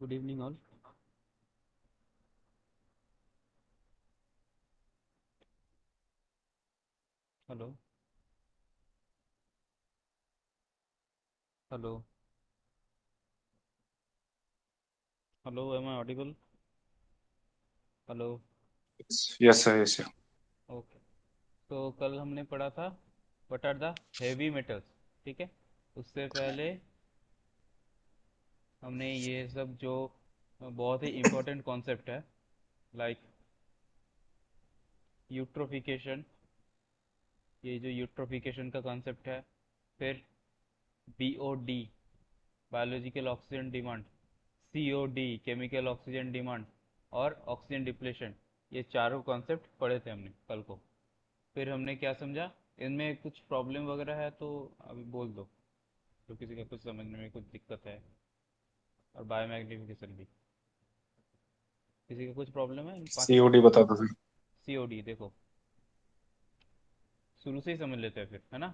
Good evening, all. Hello, hello, hello. Am I audible? Hello. Yes sir, yes sir. Okay. तो कल हमने पढ़ा था what are the heavy metals. ठीक है। उससे पहले हमने ये सब जो बहुत ही इम्पोर्टेंट कॉन्सेप्ट है, लाइक यूट्रोफिकेशन। ये जो यूट्रोफिकेशन का कॉन्सेप्ट है, फिर BOD biological oxygen demand, COD chemical oxygen demand, और ऑक्सीजन डिप्लेशन। ये चारों कॉन्सेप्ट पढ़े थे हमने कल को। फिर हमने क्या समझा, इनमें कुछ प्रॉब्लम वगैरह है तो अभी बोल दो, तो किसी का कुछ समझने में कुछ दिक्कत है। और बायोमैग्निफिकेशन भी, किसी का कुछ प्रॉब्लम है इन पांचों में। सीओडी बता दो सर। COD देखो, शुरू से ही समझ लेते हैं फिर, है ना।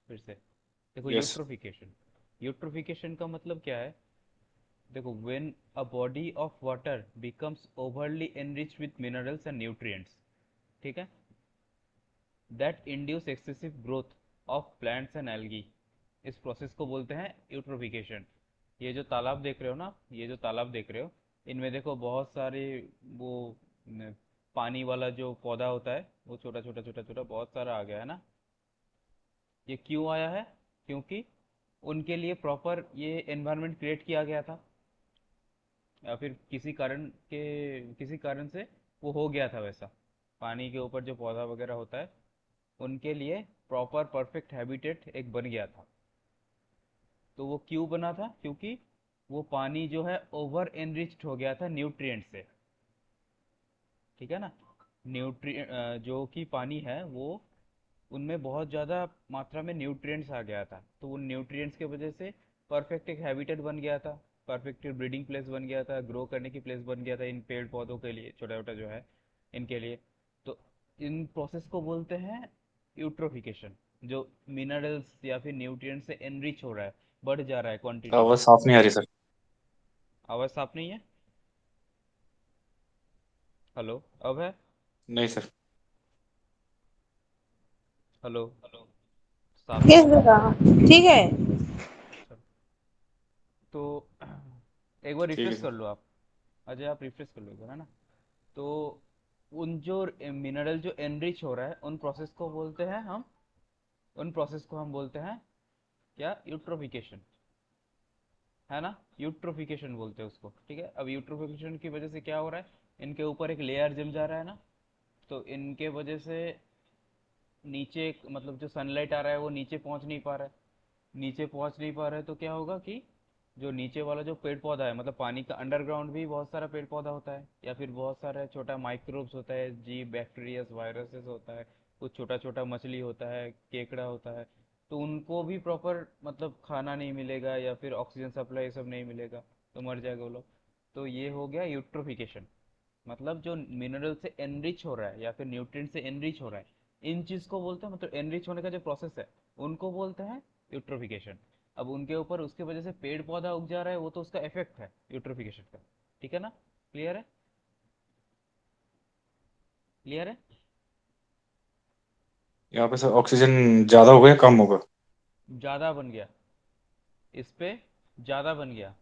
फिर से देखो, यस। यूट्रोफिकेशन। यूट्रोफिकेशन का मतलब क्या है? देखो, when a body of water becomes overly enriched with minerals and nutrients, ठीक है, that induce excessive growth of plants and algae, इस प्रोसेस को बोलते हैं यूट्रोफिकेशन। ये जो तालाब देख रहे हो ना, ये जो तालाब देख रहे हो, इनमें देखो बहुत सारे वो पानी वाला जो पौधा होता है, वो छोटा छोटा छोटा छोटा बहुत सारा आ गया है ना। ये क्यों आया है? क्योंकि उनके लिए प्रॉपर ये एनवायरनमेंट क्रिएट किया गया था, या फिर किसी कारण से वो हो गया था वैसा। पानी के ऊपर जो पौधा वगैरह होता है, उनके लिए प्रॉपर परफेक्ट हैबिटेट एक बन गया था। तो वो क्यों बना था? क्योंकि वो पानी जो है ओवर एनरिच्ड हो गया था न्यूट्रिएंट से। ठीक है ना। न्यूट्रि जो कि पानी है वो, उनमें बहुत ज़्यादा मात्रा में न्यूट्रिएंट्स आ गया था, तो उन न्यूट्रिएंट्स की वजह से परफेक्ट एक हैबिटेट बन गया था, परफेक्ट ब्रीडिंग प्लेस बन गया था, ग्रो करने की प्लेस बन गया था इन पेड़ पौधों के लिए, छोटा छोटा जो है इनके लिए। तो इन प्रोसेस को बोलते हैं यूट्रोफिकेशन। जो मिनरल्स या फिर न्यूट्रिएंट्स से एनरिच हो रहा है, बढ़ जा रहा है क्वांटिटी आवाज में। साफ नहीं आ रही सर। आवाज़ साफ नहीं है? हेलो, अब है? नहीं सर। हेलो, साफ है? यस बेटा। ठीक है। चलो, तो एक बार ठीक है रिफ्रेश कर सर। लो आप। अजय, आप रिफ्रेश कर लो एक बार, है ना। तो उन जो मिनरल जो एनरिच हो रहा है, उन प्रोसेस को बोलते हैं हम, उन प्रोसेस को हम बोलते हैं क्या? यूट्रोफिकेशन, है ना। यूट्रोफिकेशन बोलते हैं उसको। ठीक है। अब यूट्रोफिकेशन की वजह से क्या हो रहा है, इनके ऊपर एक लेयर जम जा रहा है ना। तो इनके वजह से नीचे मतलब जो सनलाइट आ रहा है वो नीचे पहुंच नहीं पा रहा है। नीचे पहुंच नहीं पा रहा है तो क्या होगा कि जो नीचे वाला जो पेड़ पौधा है, मतलब पानी का अंडरग्राउंड भी बहुत सारा पेड़ पौधा होता है, या फिर बहुत सारा छोटा माइक्रोब्स होता है, जी बैक्टीरिया वायरसेस होता है, कुछ छोटा छोटा मछली होता है, केकड़ा होता है। तो उनको भी प्रॉपर मतलब खाना नहीं मिलेगा, या फिर ऑक्सीजन सप्लाई सब नहीं मिलेगा, तो मर जाएगा वो लोग। तो ये हो गया यूट्रोफिकेशन। मतलब जो मिनरल से एनरिच हो रहा है या फिर न्यूट्रिएंट से एनरिच हो रहा है, इन चीज को बोलते हैं, मतलब एनरिच होने का जो प्रोसेस है, उनको बोलते हैं यूट्रोफिकेशन। अब उनके ऊपर उसके वजह से पेड़ पौधा उग जा रहा है, वो तो उसका इफेक्ट है यूट्रोफिकेशन का। ठीक है ना। क्लियर है? क्लियर है? यहाँ पे सर ऑक्सीजन ज्यादा होगा या कम होगा? ज्यादा बन गया, इस पे ज्यादा बन गया,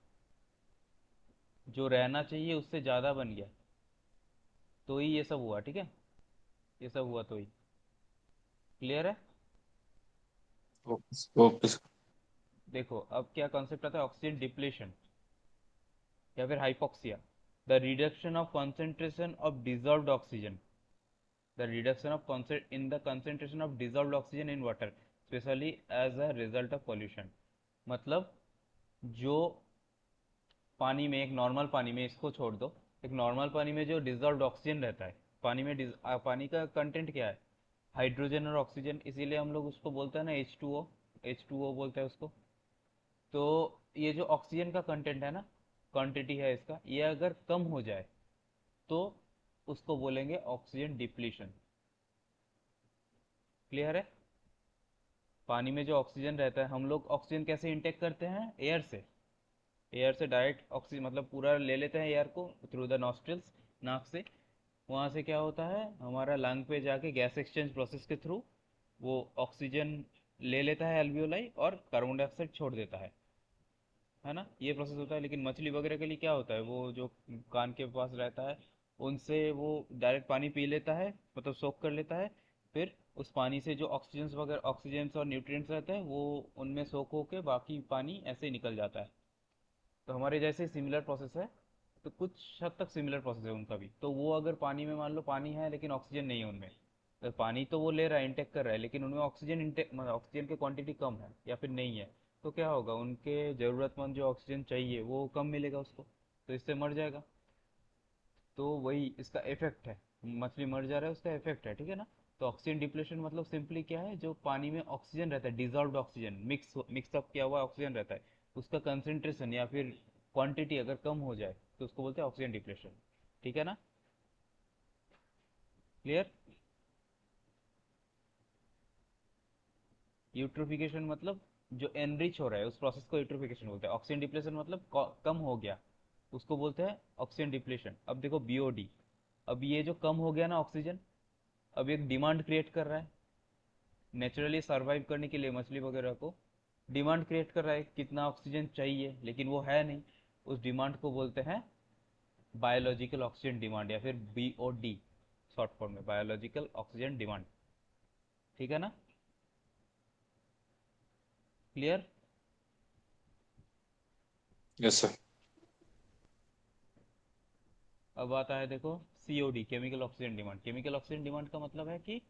जो रहना चाहिए उससे ज्यादा बन गया, तो ही ये सब हुआ। ठीक है। ये सब हुआ तो ही। क्लियर है? Okay okay sir. देखो, अब क्या कॉन्सेप्ट आता है, ऑक्सीजन डिप्लेशन या फिर hypoxia. The reduction of concentration of dissolved oxygen, the reduction of in the concentration of dissolved oxygen in water, especially as a result of pollution। मतलब जो पानी में, एक नॉर्मल पानी में, इसको छोड़ दो, एक नॉर्मल पानी में जो डिजॉल्व्ड ऑक्सीजन रहता है, पानी में पानी का कंटेंट क्या है? हाइड्रोजन और ऑक्सीजन, इसीलिए हम लोग उसको बोलते हैं ना H2O। H2O बोलते हैं उसको। तो ये जो ऑक्सीजन का कंटेंट है ना, क्वांटिटी है इसका, ये अगर कम हो जाए तो उसको बोलेंगे ऑक्सीजन डिप्लीशन। क्लियर है? पानी में जो ऑक्सीजन रहता है, हम लोग ऑक्सीजन कैसे इंटेक करते हैं? एयर से। एयर से डायरेक्ट ऑक्सीजन मतलब पूरा ले लेते हैं एयर को थ्रू द नॉस्ट्रल्स, नाक से। वहाँ से क्या होता है, हमारा लंग पे जाके गैस एक्सचेंज प्रोसेस के थ्रू वो ऑक्सीजन ले लेता है एल्वियोलाई और कार्बन डाइऑक्साइड छोड़ देता है ना। ये प्रोसेस होता है। लेकिन मछली वगैरह के लिए क्या होता है, वो जो कान के पास रहता है उनसे वो डायरेक्ट पानी पी लेता है, मतलब सोख कर लेता है। फिर उस पानी से जो ऑक्सीजन वगैरह ऑक्सीजन और न्यूट्रिएंट्स रहते हैं वो उनमें सोख होके बाकी पानी ऐसे ही निकल जाता है। तो हमारे जैसे सिमिलर प्रोसेस है। तो कुछ हद तक सिमिलर प्रोसेस है उनका भी। तो वो अगर पानी में मान लो पानी है लेकिन ऑक्सीजन नहीं है उनमें, तो पानी तो वो ले रहा है, इंटेक कर रहा है, लेकिन उनमें ऑक्सीजन इंटेक मतलब ऑक्सीजन की क्वांटिटी कम है या फिर नहीं है। तो क्या होगा, उनके ज़रूरतमंद जो ऑक्सीजन चाहिए वो कम मिलेगा उसको, तो इससे मर जाएगा। तो वही इसका इफेक्ट है। मछली मर जा रहा है उसका इफेक्ट है, ठीक है ना। तो ऑक्सीजन डिप्लेशन मतलब सिंपली क्या है, जो पानी में ऑक्सीजन रहता है, डिजॉल्व्ड ऑक्सीजन, मिक्सअप किया हुआ ऑक्सीजन रहता है, उसका कंसेंट्रेशन या फिर क्वांटिटी अगर कम हो जाए तो उसको बोलते हैं ऑक्सीजन डिप्लेशन। ठीक है ना, क्लियर। यूट्रोफिकेशन मतलब जो एनरिच हो रहा है उस प्रोसेस को यूट्रोफिकेशन बोलते हैं। ऑक्सीजन डिप्लेशन मतलब कम हो गया, उसको बोलते हैं ऑक्सीजन डिप्लेशन। अब देखो बीओडी, अब ये जो कम हो गया ना ऑक्सीजन, अब एक डिमांड क्रिएट कर रहा है। नेचुरली सरवाइव करने के लिए मछली वगैरह को डिमांड क्रिएट कर रहा है, कितना ऑक्सीजन चाहिए, लेकिन वो है नहीं। उस डिमांड को बोलते हैं बायोलॉजिकल ऑक्सीजन डिमांड, या फिर बीओडी शॉर्ट फॉर्म में, बायोलॉजिकल ऑक्सीजन डिमांड। ठीक है ना, क्लियर। Yes sir. अब आता है देखो COD, chemical oxygen demand. Chemical oxygen demand का मतलब है कि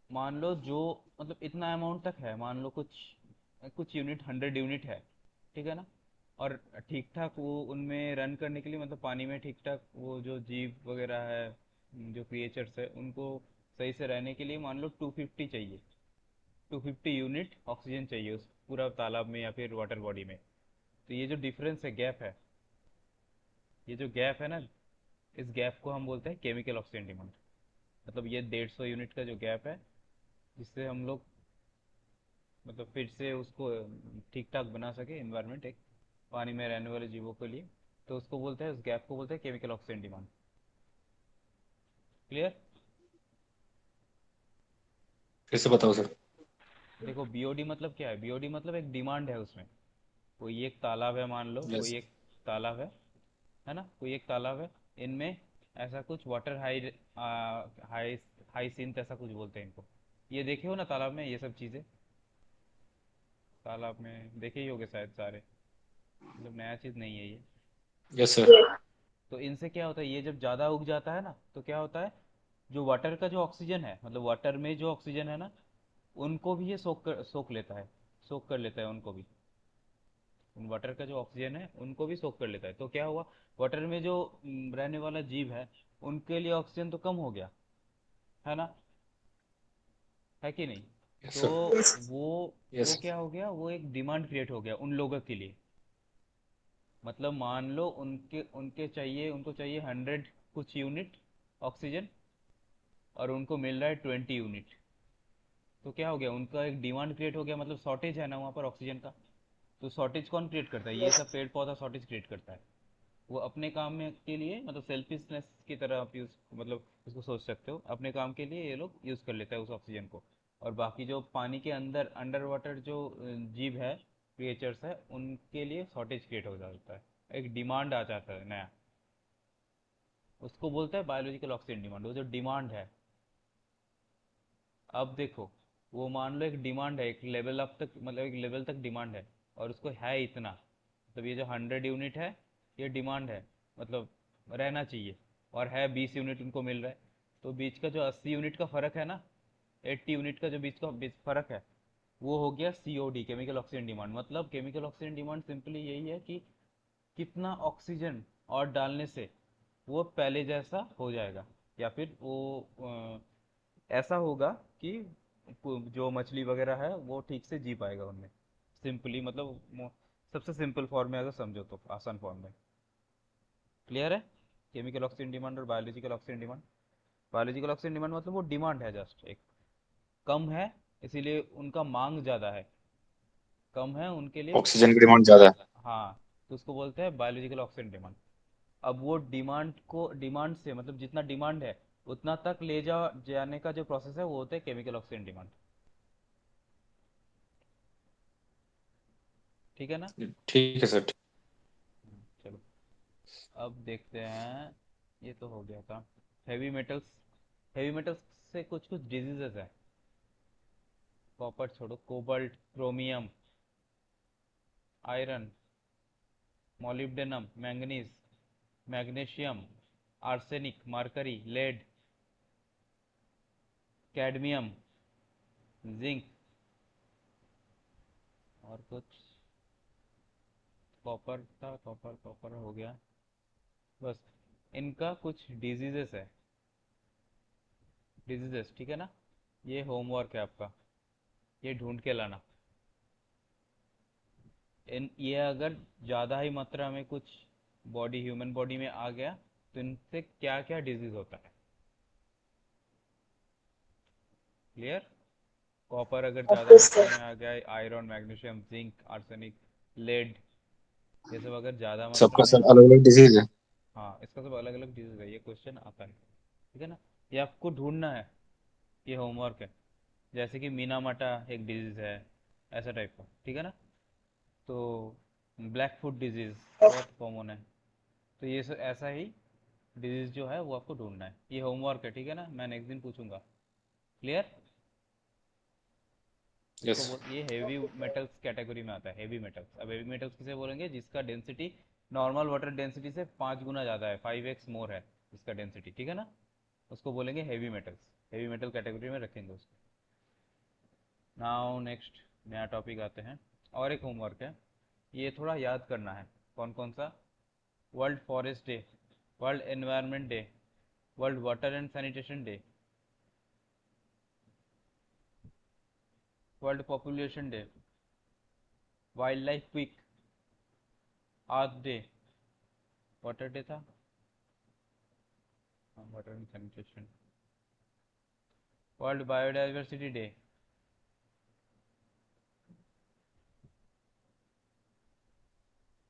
मान लो जो मतलब इतना अमाउंट तक है, मान लो कुछ कुछ यूनिट 100 यूनिट है, ठीक है ना। और ठीक ठाक वो उनमें रन करने के लिए, मतलब पानी में ठीक ठाक वो जो जीव वगैरह है, जो क्रिएचर्स है, उनको सही से रहने के लिए मान लो 250 चाहिए, 250 यूनिट ऑक्सीजन चाहिए उस पूरा तालाब में या फिर वाटर बॉडी में। तो ये जो डिफरेंस है, गैप है, ये जो गैप है ना, इस गैप को हम बोलते हैं केमिकल ऑक्सीजन डिमांड। मतलब ये 150 यूनिट का जो गैप है, जिससे हम लोग मतलब फिर से उसको ठीक ठाक बना सके इन्वायरमेंट एक पानी में रहने वाले जीवों के लिए, तो उसको बोलते हैं, उस गैप को बोलते हैं केमिकल ऑक्सीजन डिमांड। क्लियर। फिर से बताओ सर। देखो बीओडी मतलब क्या है, बीओडी मतलब एक डिमांड है उसमें। कोई एक तालाब है, मान लो यस। कोई एक तालाब है ना, कोई एक तालाब है, इनमें ऐसा कुछ water high high high synth ऐसा कुछ बोलते हैं इनको। ये देखे हो ना तालाब में ये सब चीज़ें, तालाब में देखे ही होगे शायद सारे, मतलब नया चीज़ नहीं है ये। Yes sir. तो इनसे क्या होता है, ये जब ज़्यादा उग जाता है ना तो क्या होता है, जो वाटर का जो ऑक्सीजन है, मतलब वाटर में जो ऑक्सीजन है ना, उनको भी ये सोख लेता है, सोख कर लेता है उनको भी। वाटर का जो ऑक्सीजन है उनको भी सोख कर लेता है। तो क्या हुआ, वाटर में जो रहने वाला जीव है उनके लिए ऑक्सीजन तो कम हो गया, है ना, है कि नहीं। यस तो सर। वो यस। वो क्या हो गया, वो एक डिमांड क्रिएट हो गया उन लोगों के लिए। मतलब मान लो उनके उनके चाहिए, उनको चाहिए 100 कुछ यूनिट ऑक्सीजन, और उनको मिल रहा है 20 यूनिट। तो क्या हो गया, उनका एक डिमांड क्रिएट हो गया, मतलब शॉर्टेज है ना वहाँ पर ऑक्सीजन का। तो शॉर्टेज कौन क्रिएट करता है, ये सब पेड़ पौधा शॉर्टेज क्रिएट करता है। वो अपने काम में के लिए, मतलब सेल्फिशनेस की तरह आप यूज मतलब इसको सोच सकते हो, अपने काम के लिए ये लोग यूज कर लेते हैं उस ऑक्सीजन को। और बाकी जो पानी के अंदर अंडर वाटर जो जीव है, क्रिएचर्स है, उनके लिए शॉर्टेज क्रिएट हो जाता है, एक डिमांड आ जाता है नया। उसको बोलते हैं बायोलॉजिकल ऑक्सीजन डिमांड, वो जो डिमांड है। अब देखो, वो मान लो एक डिमांड है, एक लेवल अप तक, मतलब एक लेवल तक डिमांड है, और उसको है इतना, मतलब ये जो 100 यूनिट है ये डिमांड है, मतलब रहना चाहिए, और है 20 यूनिट उनको मिल रहा है। तो बीच का जो 80 यूनिट का फर्क है ना, 80 यूनिट का जो बीच फर्क है, वो हो गया सीओडी, केमिकल ऑक्सीजन डिमांड। मतलब केमिकल ऑक्सीजन डिमांड सिंपली यही है कि कितना ऑक्सीजन और डालने से वो पहले जैसा हो जाएगा, या फिर वो ऐसा होगा कि जो मछली वगैरह है वो ठीक से जी पाएगा उनमें। सिंपली मतलब सबसे सिंपल फॉर्म में अगर समझो तो, आसान फॉर्म में। क्लियर है, केमिकल ऑक्सीजन डिमांड और biological oxygen demand. Biological oxygen demand मतलब वो डिमांड है, जस्ट एक कम है, इसीलिए उनका मांग ज़्यादा है, कम है उनके लिए। ऑक्सीजन की डिमांड ज्यादा है। हाँ, तो उसको बोलते हैं बायोलॉजिकल ऑक्सीजन डिमांड। अब वो डिमांड से मतलब जितना डिमांड है उतना तक ले जाने का जो प्रोसेस है वो होता है केमिकल ऑक्सीजन डिमांड। ठीक है ना? ठीक है सर। चलो, अब देखते हैं। ये तो हो गया था। Heavy metals. हैवी मेटल्स से कुछ कुछ डिजीजेस है। कॉपर छोड़ो, cobalt, chromium, iron, molybdenum, manganese, magnesium, arsenic, mercury, lead, cadmium, zinc और कुछ। कॉपर था, कॉपर कॉपर हो गया। बस, इनका कुछ डिजीजेस है। डिजीजेस, ठीक है ना? ये होमवर्क है आपका, ये ढूंढ के लाना। ये अगर ज़्यादा ही मात्रा में कुछ ह्यूमन बॉडी में आ गया तो इनसे क्या क्या डिजीज होता है। क्लियर? कॉपर अगर ज़्यादा ओके मात्रा सर। में आ गया, iron, magnesium, zinc, arsenic, lead, ये सब अगर ज़्यादा मात्रा सबका में सर आ अलग गया। अलग डिजीज है। हाँ, इसका सब अलग अलग डिजीज है, ये क्वेश्चन आता है। ठीक है ना? ये आपको ढूंढना है, ये होमवर्क है। जैसे कि मीना माटा एक डिजीज है, ऐसा टाइप का। ठीक है ना? तो ब्लैक फुट डिजीज बहुत कॉमन है। तो ये सब ऐसा ही डिजीज जो है वो आपको ढूंढना है। ये होमवर्क है, ठीक है ना? मैं नेक्स्ट दिन पूछूंगा। क्लियर? यस। ये हेवी मेटल्स कैटेगरी में आता है, हेवी मेटल्स। अब हेवी मेटल्स किसे बोलेंगे? जिसका डेंसिटी नॉर्मल वाटर डेंसिटी से 5 गुना ज़्यादा है, 5x मोर है इसका डेंसिटी। ठीक है ना? उसको बोलेंगे heavy metals. Heavy metal category में रखेंगे उसको। नाउ नेक्स्ट नया टॉपिक आते हैं। और एक होमवर्क है, ये थोड़ा याद करना है। कौन कौन सा? World forest day, world environment day, world water and sanitation day, world population day, wild life week, earth day. Water day था, water and sanitation. World biodiversity day,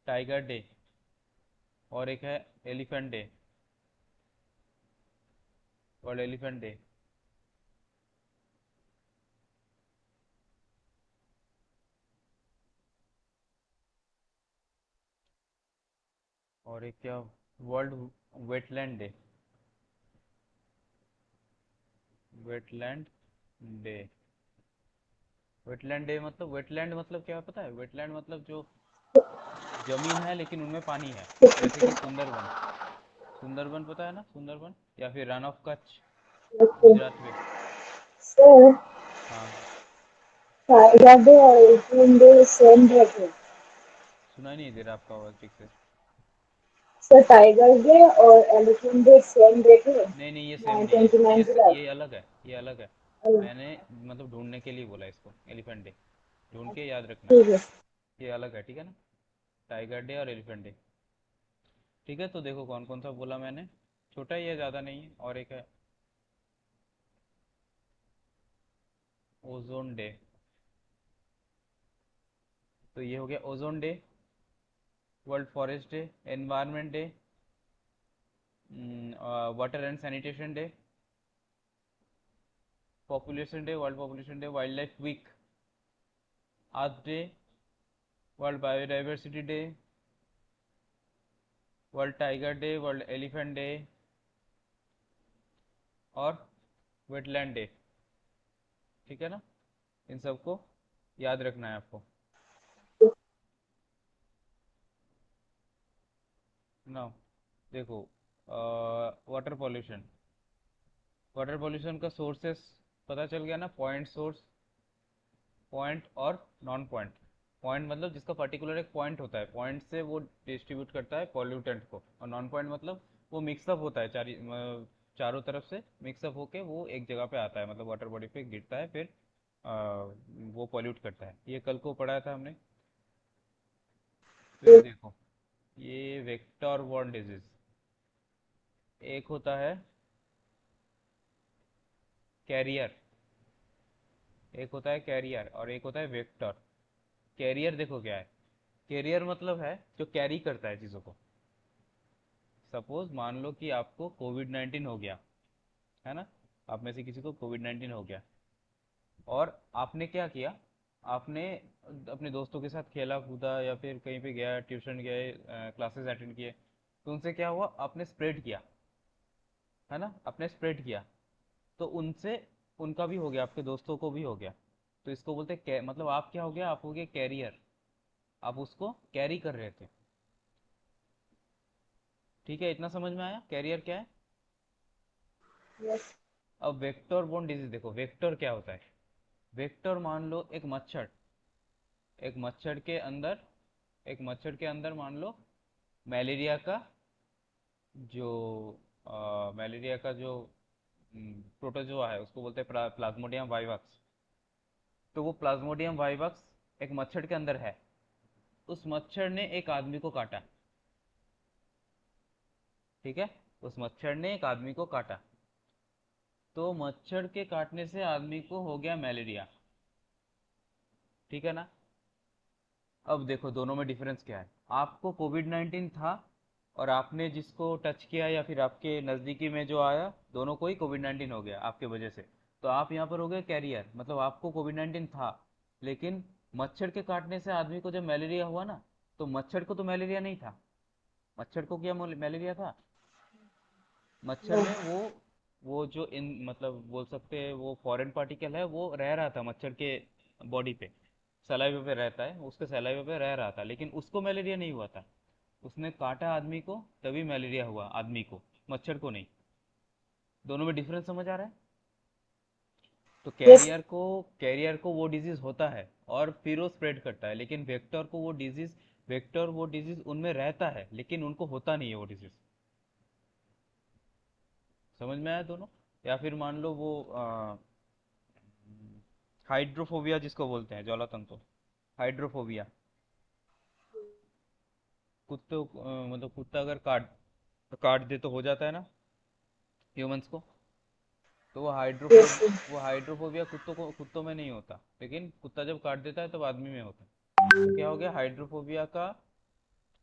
tiger day, और एक है elephant day, world elephant day. और एक क्या? World wetland day, wetland day. Wetland day मतलब, wetland मतलब क्या पता है? वेटलैंड मतलब जो जमीन है लेकिन उनमें पानी है। जैसे कि सुंदरबन। सुंदरबन पता है ना? सुंदरबन या फिर run of Kutch, okay Gujarat में। सर। हाँ। टाइगर डे और एशियन डे सेम रहते हैं। सुना ही नहीं दे रहा आपका आवाज़ ठीक से। सर टाइगर डे और एलिफेंट डे सेम रहते हैं। नहीं नहीं, ये सेम नाइन नहीं है, 29 जुलाई। ये अलग है, ये अलग है। मैंने मतलब ढूंढने के लिए बोला इसको, एलिफेंट डे। ढूंढ के याद रखना, ठीक है। ये अलग है। ठीक है ना? टाइगर डे और एलिफेंट डे। ठीक है, तो देखो कौन कौन सा बोला मैंने। छोटा ही है, ज़्यादा नहीं है। और एक है ओजोन डे। तो ये हो गया ozone day, world forest day, environment day, water and sanitation day, population day, world population day, wild life week, earth day, world biodiversity day, world tiger day, world elephant day, और wetland day. ठीक है ना? इन सबको याद रखना है आपको ना। देखो, वाटर पॉल्यूशन। वाटर पॉल्यूशन का सोर्सेस पता चल गया ना? पॉइंट सोर्स, पॉइंट और नॉन पॉइंट। पॉइंट मतलब जिसका पर्टिकुलर एक पॉइंट होता है, पॉइंट से वो डिस्ट्रीब्यूट करता है पॉल्यूटेंट को। और नॉन पॉइंट मतलब वो मिक्सअप होता है, चारों तरफ से मिक्सअप होके वो एक जगह पे आता है, मतलब वाटर बॉडी पे गिरता है, फिर वो पॉल्यूट करता है। ये कल को पढ़ाया था हमने। फिर देखो, ये वेक्टर बॉर्न डिजीज। एक होता है कैरियर, एक होता है कैरियर और एक होता है वेक्टर। कैरियर देखो क्या है, कैरियर मतलब है जो कैरी करता है चीज़ों को। सपोज मान लो कि आपको कोविड 19 हो गया, है ना, आप में से किसी को कोविड 19 हो गया, और आपने क्या किया, आपने अपने दोस्तों के साथ खेला कूदा या फिर कहीं पे गया, ट्यूशन गए, क्लासेस अटेंड किए, तो उनसे क्या हुआ, आपने स्प्रेड किया, है ना, आपने स्प्रेड किया, तो उनसे उनका भी हो गया, आपके दोस्तों को भी हो गया। तो इसको बोलते हैं मतलब आप क्या हो गया, आप हो गए कैरियर, आप उसको कैरी कर रहे थे। ठीक है, इतना समझ में आया कैरियर क्या है। Yes. अब वेक्टर बोर्न डिजीज देखो, वेक्टर क्या होता है। वेक्टर मान लो एक मच्छर, एक मच्छर के अंदर एक मच्छर के अंदर मान लो मलेरिया का जो मलेरिया का जो प्रोटोजोआ है, उसको बोलते हैं प्लाज्मोडियम वाइवाक्स। तो वो प्लाज्मोडियम वाइवाक्स एक मच्छर के अंदर है, उस मच्छर ने एक आदमी को काटा। ठीक है, उस मच्छर ने एक आदमी को काटा, तो मच्छर के काटने से आदमी को हो गया मलेरिया। ठीक है ना। अब देखो दोनों में डिफरेंस क्या है, आपको कोविड 19 था, और आपने जिसको टच किया या फिर आपके नज़दीकी में जो आया, दोनों को ही कोविड 19 हो गया आपके वजह से। तो आप यहाँ पर हो गए कैरियर, मतलब आपको कोविड 19 था, लेकिन मच्छर के काटने से आदमी को जब मलेरिया हुआ ना, तो मच्छर को तो मलेरिया नहीं था। मच्छर को क्या मलेरिया था, मच्छर No. में वो जो इन मतलब बोल सकते हैं वो फॉरेन पार्टिकल है, वो रह रहा था मच्छर के बॉडी पे, सलाइवा पे रहता है, उसके सलाइवा पे रह रहा था, लेकिन उसको मलेरिया नहीं हुआ था। उसने काटा आदमी को, तभी मलेरिया हुआ आदमी को, मच्छर को नहीं। दोनों में डिफरेंस समझ आ रहा है। तो Yes. कैरियर को वो डिजीज होता है और फिर वो स्प्रेड करता है, लेकिन वेक्टर वो डिजीज उनमें रहता है, लेकिन उनको होता नहीं है वो डिजीज। समझ में आया दोनों। या फिर मान लो वो हाइड्रोफोबिया जिसको बोलते हैं, जलातंत्र, हाइड्रोफोबिया। कुत्ते मतलब कुत्ता अगर काट काट दे तो हो जाता है ना ह्यूमंस को। तो Yes. वो हाइड्रोफोबिया कुत्तों में नहीं होता, लेकिन कुत्ता जब काट देता है तब आदमी में होता है। तो क्या हो गया, हाइड्रोफोबिया का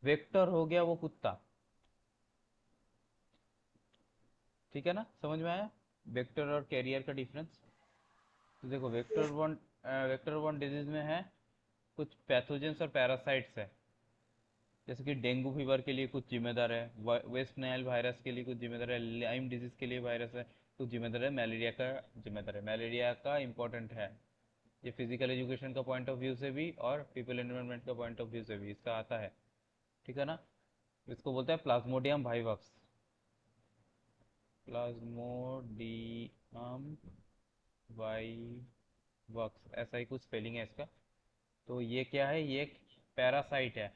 वेक्टर हो गया वो कुत्ता। ठीक है ना, समझ में आया वेक्टर और कैरियर का डिफरेंस। तो देखो वेक्टर वन डिजीज में है कुछ पैथोजेंस और पैरासाइट्स है, जैसे कि डेंगू फीवर के लिए कुछ जिम्मेदार है, वेस्ट नाइल वायरस के लिए कुछ जिम्मेदार है, लाइम डिजीज के लिए वायरस है कुछ जिम्मेदार है, मलेरिया का जिम्मेदार है। मलेरिया का इंपॉर्टेंट है, ये फिजिकल एजुकेशन का पॉइंट ऑफ व्यू से भी और पीपल एनवायरनमेंट का पॉइंट ऑफ व्यू से भी इसका आता है। ठीक है ना। इसको बोलते हैं प्लाज्मोडियम वाइवक्स, प्लाज्मोडियम वाइवक्स, ऐसा ही कुछ स्पेलिंग है इसका। तो ये क्या है, ये एक पैरासाइट है।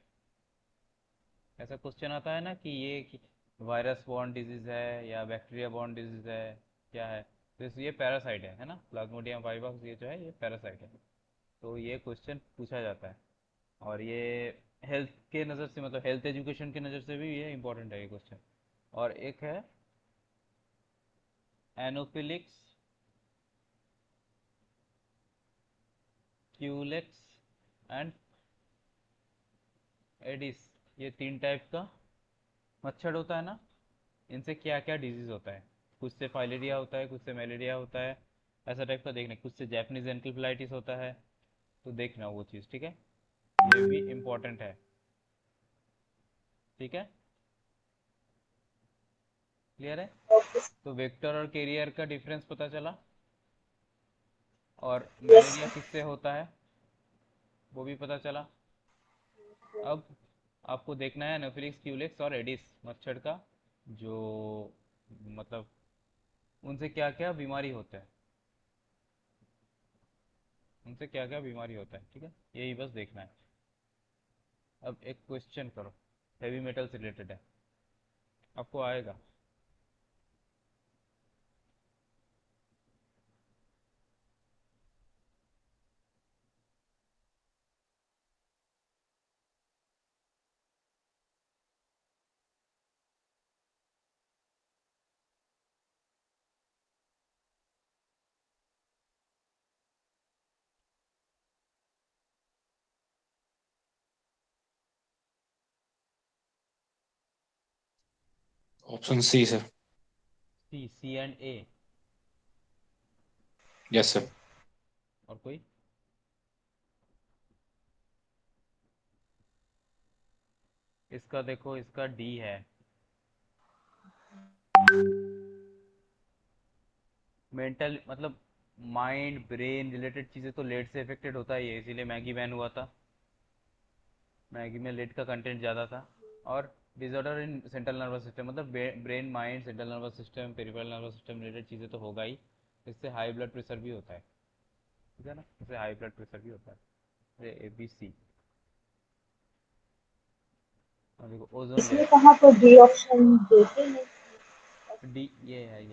ऐसा क्वेश्चन आता है ना कि ये वायरस बॉर्न डिजीज है या बैक्टीरिया बॉर्न डिजीज है, क्या है। तो ये पैरासाइट है ना, प्लाज्मोडियम वाइवक्स ये जो है ये पैरासाइट है। तो ये क्वेश्चन पूछा जाता है, और ये हेल्थ के नज़र से, मतलब हेल्थ एजुकेशन के नज़र से भी ये इंपॉर्टेंट है ये क्वेश्चन। और एक है एनोफिलिक्स क्यूलेक्स एंड एडिस, ये तीन टाइप का मच्छर होता है ना, इनसे क्या क्या डिजीज होता है। कुछ से फाइलेरिया होता है, कुछ से मलेरिया होता है, ऐसा टाइप का देखना। कुछ से जैपनीज एनकेफेलाइटिस होता है, तो देखना वो चीज़। ठीक है, ये भी इम्पोर्टेंट है। ठीक है, क्लियर है। Okay. तो वेक्टर और कैरियर का डिफरेंस पता चला, और Yes. मलेरिया किससे होता है वो भी पता चला। अब आपको देखना है एनोफिलिक्स क्यूलेक्स और एडिस मच्छर का जो मतलब उनसे क्या क्या बीमारी होता है, उनसे क्या क्या बीमारी होता है। ठीक है, यही बस देखना है। अब एक क्वेश्चन करो, हैवी मेटल से रिलेटेड है, आपको आएगा। Option C sir. C and A. Yes sir. और कोई? इसका देखो, इसका डी है। मेंटल मतलब माइंड ब्रेन रिलेटेड चीज़ें तो लेड से इफेक्टेड होता ही है, इसीलिए मैगी बैन हुआ था। मैगी में लेड का कंटेंट ज़्यादा था। और disorder in central nervous system मतलब brain mind central nervous system peripheral nervous system related चीज़ें तो होगा ही। इससे हाई ब्लड प्रेशर भी होता है, ठीक है ना, इससे हाई ब्लड प्रेशर भी होता है। A B C. और देखो ओजोन इसमें लेयर। कहाँ पर डी ऑप्शन देते हैं? डी ये है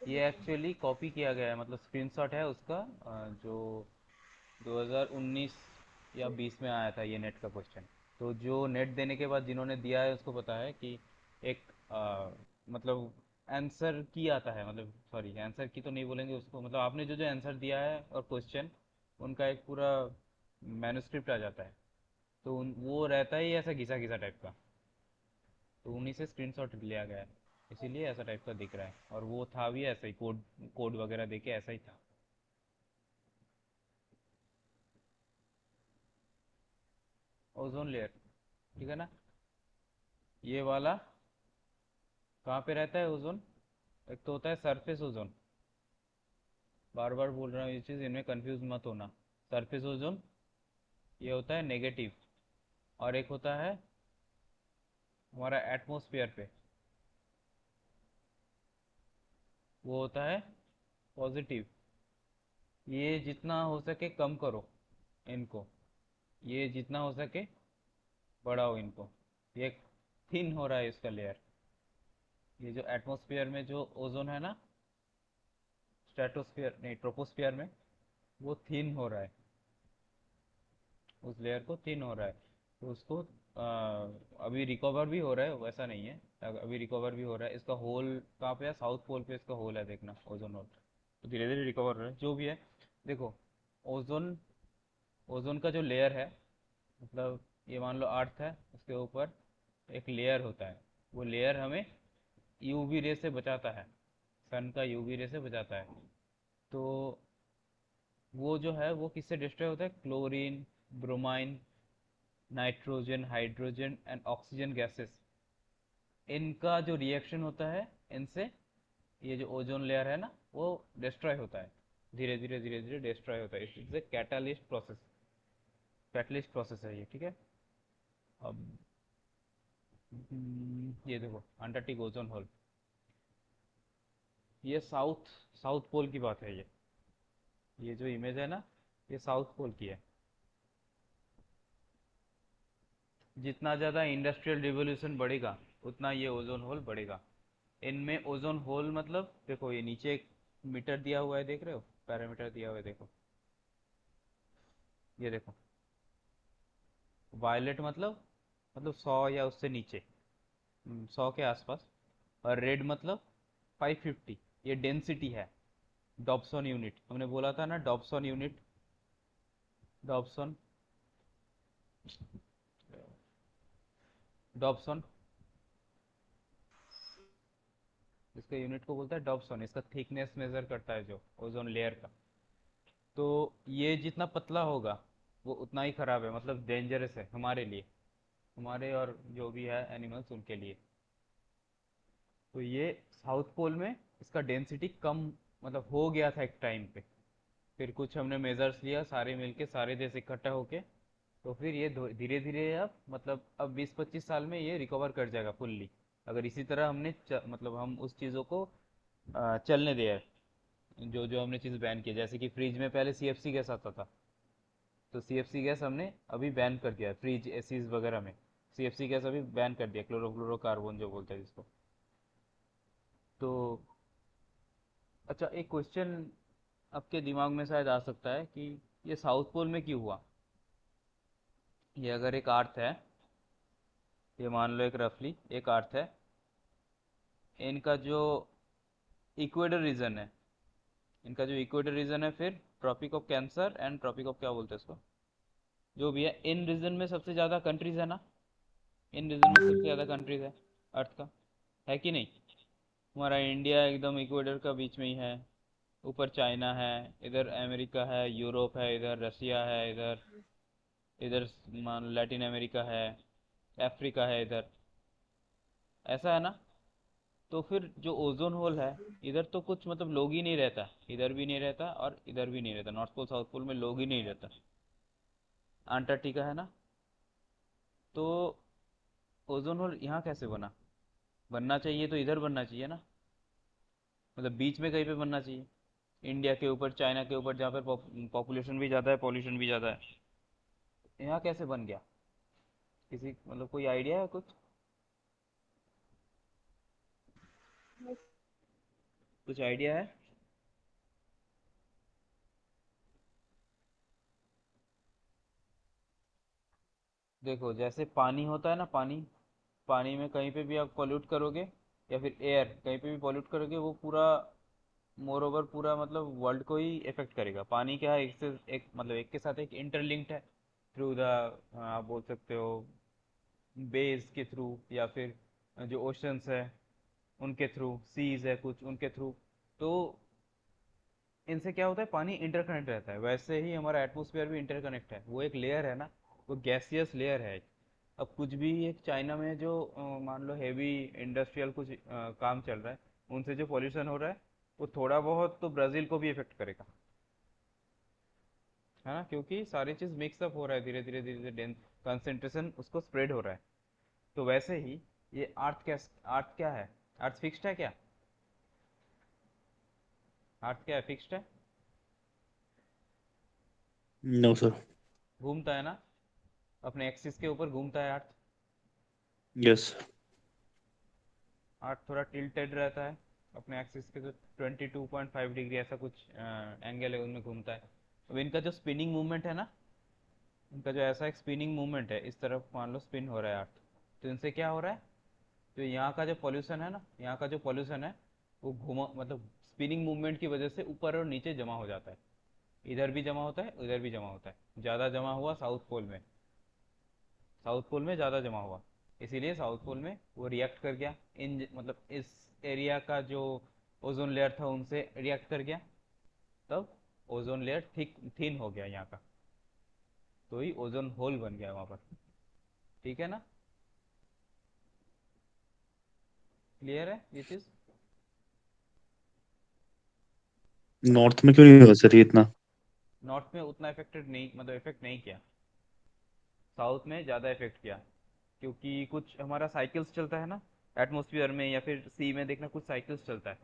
ये एक्चुअली कॉपी किया गया है, मतलब स्क्रीनशॉट है उसका, जो 2019 या 20 में आया था ये नेट का क्वेश्चन। तो जो नेट देने के बाद जिन्होंने दिया है उसको पता है कि एक मतलब आंसर की आता है, मतलब सॉरी आंसर की तो नहीं बोलेंगे उसको, मतलब आपने जो जो आंसर दिया है और क्वेश्चन उनका एक पूरा मैन्युस्क्रिप्ट आ जाता है। तो वो रहता ही ऐसा घिसा घिसा टाइप का। तो उन्हीं से स्क्रीनशॉट लिया गया है, इसीलिए ऐसा टाइप का दिख रहा है। और वो था भी ऐसा ही, कोड कोड वगैरह देके ऐसा ही था। ओजोन लेयर, ठीक है ना। ये वाला कहाँ पे रहता है ओजोन? एक तो होता है सरफेस ओजोन, बार बार बोल रहा हूँ ये चीज़, इनमें कंफ्यूज मत होना। सरफेस ओजोन ये होता है नेगेटिव। और एक होता है हमारा एटमॉस्फेयर पे, वो होता है पॉजिटिव। ये जितना हो सके कम करो इनको, ये जितना हो सके बढ़ाओ इनको। ये थिन हो रहा है इसका लेयर। ये जो एटमॉस्फेयर में जो ओजोन है ना, स्ट्रेटोस्फेयर नहीं ट्रोपोस्फियर में, वो थिन हो रहा है, उस लेयर को थिन हो रहा है। तो उसको अभी रिकवर भी हो रहा है, वैसा नहीं है, अभी रिकवर भी हो रहा है। इसका होल कहाँ पे है? साउथ पोल पे इसका होल है, देखना ओजोन होल। तो धीरे धीरे रिकवर हो रहा है जो भी है। देखो ओजोन, ओजोन का जो लेयर है, मतलब ये मान लो अर्थ है, उसके ऊपर एक लेयर होता है। वो लेयर हमें यूवी रे से बचाता है, सन का यूवी रे से बचाता है। तो वो जो है वो किससे डिस्ट्रॉय होता है? Chlorine, bromine, nitrogen, hydrogen and oxygen gases, इनका जो रिएक्शन होता है इनसे ये जो ओजोन लेयर है ना वो डिस्ट्रॉय होता है। धीरे धीरे धीरे धीरे डिस्ट्रॉय होता है, it's a catalyst process. Catalyst process है ये, ठीक है। अब ये देखो अंटार्कटिक ओजोन होल, ये साउथ साउथ पोल की बात है ये जो इमेज है ना, ये साउथ पोल की है। जितना ज़्यादा इंडस्ट्रियल रिवोल्यूशन बढ़ेगा उतना ये ओजोन होल बढ़ेगा। इनमें ओजोन होल मतलब देखो ये नीचे एक मीटर दिया हुआ है, देख रहे हो, पैरामीटर दिया हुआ है देखो, ये देखो। वायलेट मतलब 100 या उससे नीचे, 100 के आसपास। और रेड मतलब 550, ये डेंसिटी है। डॉप्सन यूनिट हमने बोला था ना, डॉप्सन यूनिट, डॉप्सन, डॉप्सन, इसके यूनिट को बोलता है डॉप्सन। इसका थिकनेस मेजर करता है जो ओजोन लेयर का। तो ये जितना पतला होगा वो उतना ही खराब है, मतलब डेंजरस है हमारे लिए, हमारे और जो भी है एनिमल्स उनके लिए। तो ये साउथ पोल में इसका डेंसिटी कम मतलब हो गया था एक टाइम पे। फिर कुछ हमने मेजर्स लिया सारे मिलके, सारे देश इकट्ठा होके, तो फिर ये धीरे धीरे अब मतलब अब 20-25 साल में ये रिकवर कर जाएगा फुल्ली। अगर इसी तरह हमने मतलब हम उस चीज़ों को चलने दिया है, जो जो हमने चीज़ बैन की, जैसे कि फ्रिज में पहले सीएफसी गैस आता था, तो सीएफसी गैस हमने अभी बैन कर दिया है फ्रिज एसीज वगैरह में। सीएफसी गैस अभी बैन कर दिया, क्लोरोफ्लोरोकार्बन जो बोलते हैं जिसको। तो अच्छा एक क्वेश्चन आपके दिमाग में शायद आ सकता है कि ये साउथ पोल में क्यों हुआ? ये अगर एक अर्थ है, ये मान लो एक रफली एक अर्थ है, इनका जो इक्वेटर रीजन है, इनका जो इक्वेटर रीजन है, फिर tropic of cancer and tropic of क्या बोलते हैं इसको, जो भी है, इन रीजन में सबसे ज़्यादा कंट्रीज है ना, इन रीजन में सबसे ज़्यादा कंट्रीज है अर्थ का, है कि नहीं? हमारा इंडिया एकदम इक्वेटर का बीच में ही है, ऊपर चाइना है, इधर अमेरिका है, यूरोप है, इधर रसिया है, इधर इधर मान लैटिन अमेरिका है, अफ्रीका है इधर, ऐसा है ना? तो फिर जो ओजोन होल है, इधर तो कुछ मतलब लोग ही नहीं रहता, इधर भी नहीं रहता और इधर भी नहीं रहता, नॉर्थ पोल साउथ पोल में लोग ही नहीं रहता। अंटार्कटिका है ना? तो ओजोन होल यहाँ कैसे बना? बनना चाहिए तो इधर बनना चाहिए ना, मतलब बीच में कहीं पे बनना चाहिए, इंडिया के ऊपर, चाइना के ऊपर, जहाँ पर पॉपुलेशन भी ज़्यादा है, पॉल्यूशन भी ज़्यादा है। यहाँ कैसे बन गया? किसी मतलब कोई आइडिया है कुछ? कुछ आइडिया है? देखो जैसे पानी होता है ना, पानी, पानी में कहीं पे भी आप पॉल्यूट करोगे, या फिर एयर कहीं पे भी पॉल्यूट करोगे, वो पूरा मोर ओवर पूरा मतलब वर्ल्ड को ही इफेक्ट करेगा। पानी क्या है, एक से एक मतलब एक के साथ एक इंटरलिंक्ड है, थ्रू द, आप बोल सकते हो बेस के थ्रू, या फिर जो ओशंस है उनके थ्रू, सीज है कुछ उनके थ्रू। तो इनसे क्या होता है, पानी इंटरकनेक्ट रहता है। वैसे ही हमारा एटमॉस्फेयर भी इंटरकनेक्ट है, वो एक लेयर है ना, वो गैसियस लेयर है। अब कुछ भी एक चाइना में जो मान लो हेवी इंडस्ट्रियल कुछ काम चल रहा है, उनसे जो पॉल्यूशन हो रहा है, वो थोड़ा बहुत तो ब्राज़ील को भी इफेक्ट करेगा, है ना? क्योंकि सारी चीज़ मिक्सअप हो रहा है, धीरे धीरे धीरे धीरे कंसेंट्रेशन उसको स्प्रेड हो रहा है। तो वैसे ही ये अर्थ क्या है? अर्थ फिक्स्ड है क्या? अर्थ क्या है, फिक्स्ड है? No sir. घूमता है ना, अपने एक्सिस के ऊपर घूमता है अर्थ। यस। अर्थ थोड़ा टिल्टेड रहता है अपने एक्सिस के, तो 22.5 डिग्री ऐसा कुछ एंगल है, उनमें घूमता है। अब इनका जो स्पिनिंग मूवमेंट है ना, इनका जो ऐसा एक स्पिनिंग मूवमेंट है, इस तरफ मान लो स्पिन हो रहा है अर्थ, तो इनसे क्या हो रहा है, जो यहाँ का जो पॉल्यूशन है ना, यहाँ का जो पॉल्यूशन है, वो घुमा मतलब स्पिनिंग मूवमेंट की वजह से ऊपर और नीचे जमा हो जाता है। इधर भी जमा होता है, उधर भी जमा होता है। ज़्यादा जमा हुआ साउथ पोल में, साउथ पोल में ज़्यादा जमा हुआ, इसीलिए साउथ पोल में वो रिएक्ट कर गया, इन मतलब इस एरिया का जो ओजोन लेयर था उनसे रिएक्ट कर गया, तब ओजोन लेयर थिक थिन हो गया यहाँ का, तो ही ओजोन होल बन गया वहाँ पर। ठीक है ना? क्लियर है ये चीज़? नॉर्थ में क्यों नहीं हुआ सर ये इतना? नॉर्थ में उतना इफेक्टेड नहीं, मतलब इफेक्ट नहीं किया, साउथ में ज़्यादा इफेक्ट किया, क्योंकि कुछ हमारा साइकिल्स चलता है ना एटमॉस्फेयर में, या फिर सी में देखना कुछ साइकिल्स चलता है,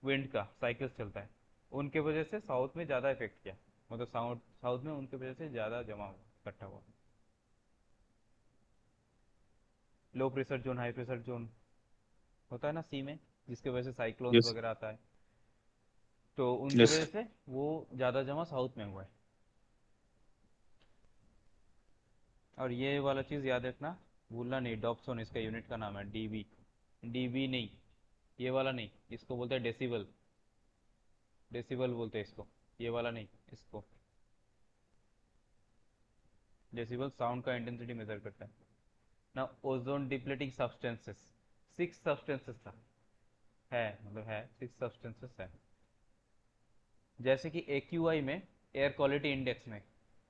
विंड का साइकिल्स चलता है, उनके वजह से साउथ में ज़्यादा इफेक्ट किया, मतलब साउथ साउथ में उनके वजह से ज़्यादा जमा हुआ, इकट्ठा हुआ। Low pressure zone, high pressure zone होता है ना सी में, जिसके वजह से साइक्लोन्स यस। वगैरह आता है, तो उनके यस। वजह से वो ज़्यादा जमा साउथ में हुआ है। और ये वाला चीज़ याद रखना, भूलना नहीं, डॉप्सन इसका यूनिट का नाम है, डीबी। डीबी नहीं, ये वाला नहीं, इसको बोलते हैं डेसिबल, डेसिबल बोलते हैं इसको, ये वाला नहीं, इसको। डेसिबल साउंड का इंटेंसिटी मेजर करता है ना। ओजोन डिप्लेटिंग सब्सटेंसेस, 6 सब्सटेंसेस था, है मतलब है, 6 सब्सटेंसेस है। जैसे कि AQI में, एयर क्वालिटी इंडेक्स में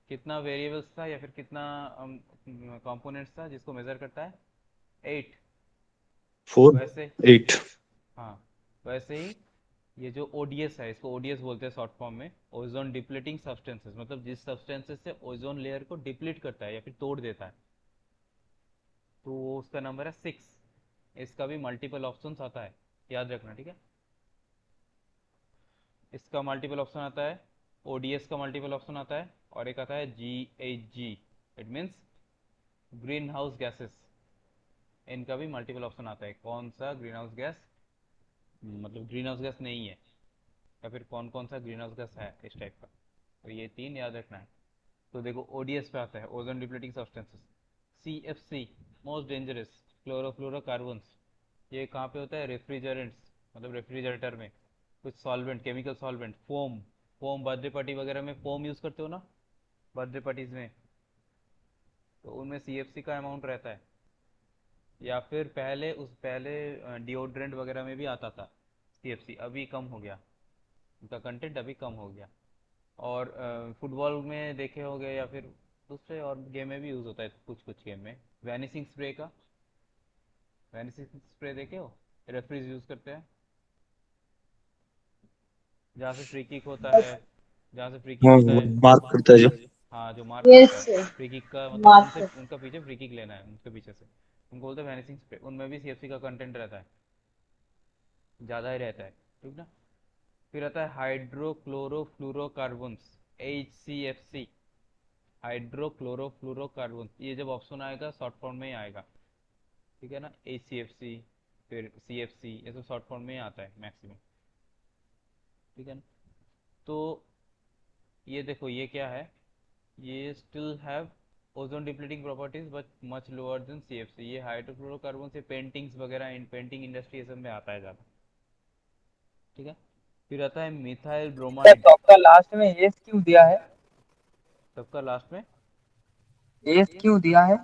कितना वेरिएबल्स था, या फिर कितना कंपोनेंट्स था जिसको मेजर करता है? 8। फोर। वैसे, 8। हाँ, वैसे ही ये जो ODS है, इसको ODS बोलते हैं शॉर्ट फॉर्म में, ओजोन डिप्लीटिंग सब्सटेंसेस, मतलब जिस सब्सटेंसेस से ओजोन लेयर को डिप्लीट करता है या फिर तोड़ देता है, तो वो उसका नंबर है 6। इसका भी मल्टीपल ऑप्शंस आता है, याद रखना, ठीक है? इसका मल्टीपल ऑप्शन आता है, ODS का मल्टीपल ऑप्शन आता है, और एक आता है GHG, it means green house gases, इनका भी मल्टीपल ऑप्शन आता है, कौन सा ग्रीन हाउस गैस मतलब ग्रीन हाउस गैस नहीं है, या फिर कौन कौन सा ग्रीन हाउस गैस है, इस टाइप का। तो ये 3 याद रखना है। तो देखो ODS पे आता है, ozone depleting substances, CFC, most dangerous, chlorofluorocarbons. ये कहाँ पे होता है? रेफ्रिजरेंट्स, मतलब रेफ्रिजरेटर में, कुछ solvent, chemical solvent, foam, foam birthday party वगैरह में फोम यूज़ करते हो ना, बर्थडे पार्टीज में, तो उनमें CFC का अमाउंट रहता है। या फिर पहले डिओड्रेंट वगैरह में भी आता था सीएफसी, अभी कम हो गया, उनका कंटेंट अभी कम हो गया। और फुटबॉल में देखे होंगे या फिर दूसरे और गेम में भी यूज़ होता है, कुछ कुछ गेम में वैनिसिंग स्प्रे का, वैनिसिंग स्प्रे देखे हो, रेफरीज यूज़ करते हैं जहाँ से फ्री किक होता है, जहाँ से फ्री किक हाँ, होता है। मार्क करता है जो। हाँ, जो मार्क यस करता है सर, फ्री किक का, मतलब उनसे मास्टर। उनका पीछे फ्री किक लेना है, उनके पीछे से, उनको बोलते हैं वैनिसिंग स्प्रे। उनमें भी सीएफसी का कंटेंट रहता है, ज़्यादा ही रहता है, ठीक ना। फिर आता है हाइड्रोक्लोरोफ्लोरोकार्बन्स, HCFC। हाइड्रोक्लोरोफ्लोरोकार्बन्स, ये जब ऑप्शन आएगा शॉर्ट फॉर्म में ही आएगा, ठीक है ना। HCFC, फिर CFC, ये सब शॉर्ट फॉर्म में ही आता है मैक्सिमम, ठीक है ना। तो ये देखो ये क्या है, ये still have ozone depleting properties but much lower than CFC। ये हाइड्रोफ्लोरोकार्बन से पेंटिंग्स वगैरह, इन पेंटिंग इंडस्ट्री ये सब में आता है ज़्यादा, ठीक है। फिर आता है मिथाइल सर ब्रोमाइड। तो आपका लास्ट में एस क्यों दिया है? सबका लास्ट में एस क्यों दिया है?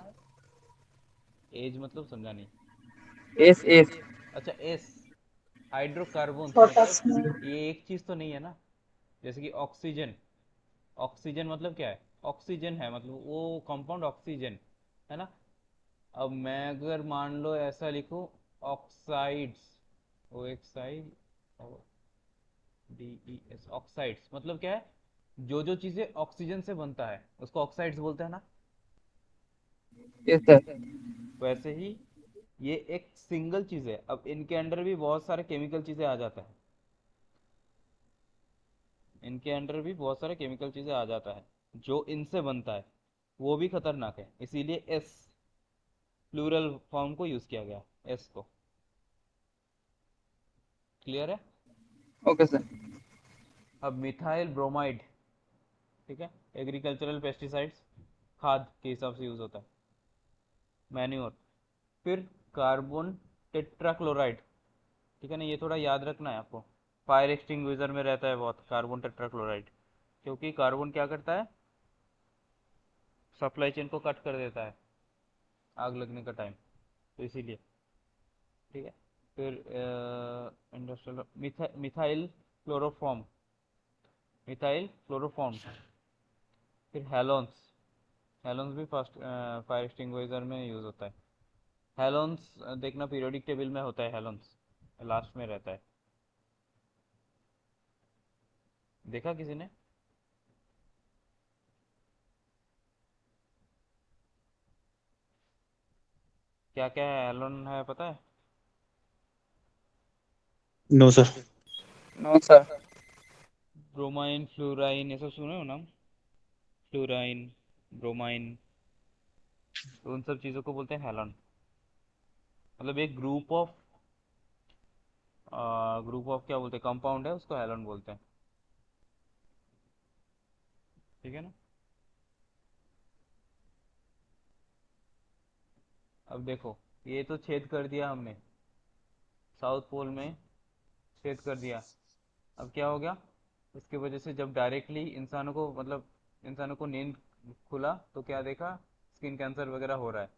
एज मतलब समझा नहीं। S S. अच्छा, एस, हाइड्रोकार्बन्स छोटा मतलब स्मॉल। ये एक चीज़ तो नहीं है ना। जैसे कि ऑक्सीजन, ऑक्सीजन मतलब क्या है, ऑक्सीजन है, मतलब वो कंपाउंड ऑक्सीजन है ना। अब मैं अगर मान लो ऐसा लिखूं, ऑक्साइड्स, OXI और DES, ऑक्साइड्स मतलब क्या है, जो चीज़ें ऑक्सीजन से बनता है उसको ऑक्साइड्स बोलते हैं ना। Yes sir. वैसे ही ये एक सिंगल चीज़ है, अब इनके अंडर भी बहुत सारे केमिकल चीज़ें आ जाता है, इनके अंडर भी बहुत सारे केमिकल चीज़ें आ जाता है, जो इनसे बनता है वो भी खतरनाक है, इसीलिए एस प्लूरल फॉर्म को यूज़ किया गया, एस को। क्लियर है। Okay sir. अब मिथाइल ब्रोमाइड, ठीक है, एग्रीकल्चरल पेस्टिसाइड्स, खाद के हिसाब से यूज़ होता है, मैन्योर। फिर कार्बन टेट्राक्लोराइड, ठीक है ना, ये थोड़ा याद रखना है आपको, फायर एक्सटिंग्विशर में रहता है बहुत कार्बन टेट्राक्लोराइड, क्योंकि कार्बन क्या करता है, सप्लाई चेन को कट कर देता है आग लगने का टाइम, तो इसीलिए, ठीक है। फिर industrial methyl chloroform, methyl chloroform. फिर हेलोन्स, हेलोन्स भी फर्स्ट फायर एक्सटिंग्विशर में यूज़ होता है। हेलोन्स देखना पीरियोडिक टेबल में होता है, हेलोन्स लास्ट में रहता है, देखा किसी ने। क्या क्या है हेलोन है पता है। No sir. No sir. Bromine, fluorine, ये सब सुने हो नाम, फ्लोराइन, ब्रोमाइन, तो उन सब चीज़ों को बोलते हैं हेलोन। मतलब एक ग्रुप ऑफ क्या बोलते हैं, कंपाउंड है, उसको हेलोन बोलते हैं, ठीक है ना। अब देखो, ये तो छेद कर दिया हमने, साउथ पोल में छेद कर दिया। अब क्या हो गया, इसकी वजह से जब डायरेक्टली इंसानों को, मतलब इंसानों को नींद खुला तो क्या देखा, स्किन कैंसर वगैरह हो रहा है।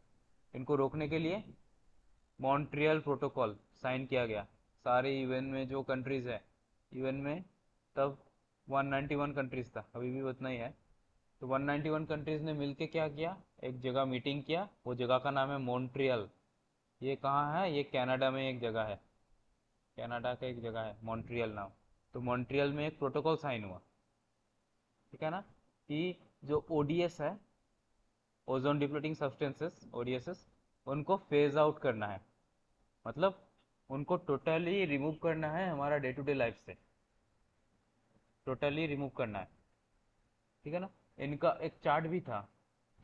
इनको रोकने के लिए मॉन्ट्रियल प्रोटोकॉल साइन किया गया, सारे यूएन में जो कंट्रीज है, यूएन में तब 191 कंट्रीज था, अभी भी उतना ही है। तो 191 कंट्रीज ने मिलके क्या किया, एक जगह मीटिंग किया, वो जगह का नाम है मॉन्ट्रियल। ये कहाँ है, ये कनाडा में एक जगह है, कनाडा का एक जगह है मॉन्ट्रियल नाम। तो मॉन्ट्रियल में एक प्रोटोकॉल साइन हुआ, ठीक है ना, कि जो ओडीएस है, ओजोन डिप्लीटिंग सब्सटेंसेस, ओडीएसएस, उनको फेज आउट करना है, मतलब उनको टोटली रिमूव करना है हमारा डे टू डे लाइफ से, टोटली रिमूव करना है, ठीक है ना। इनका एक चार्ट भी था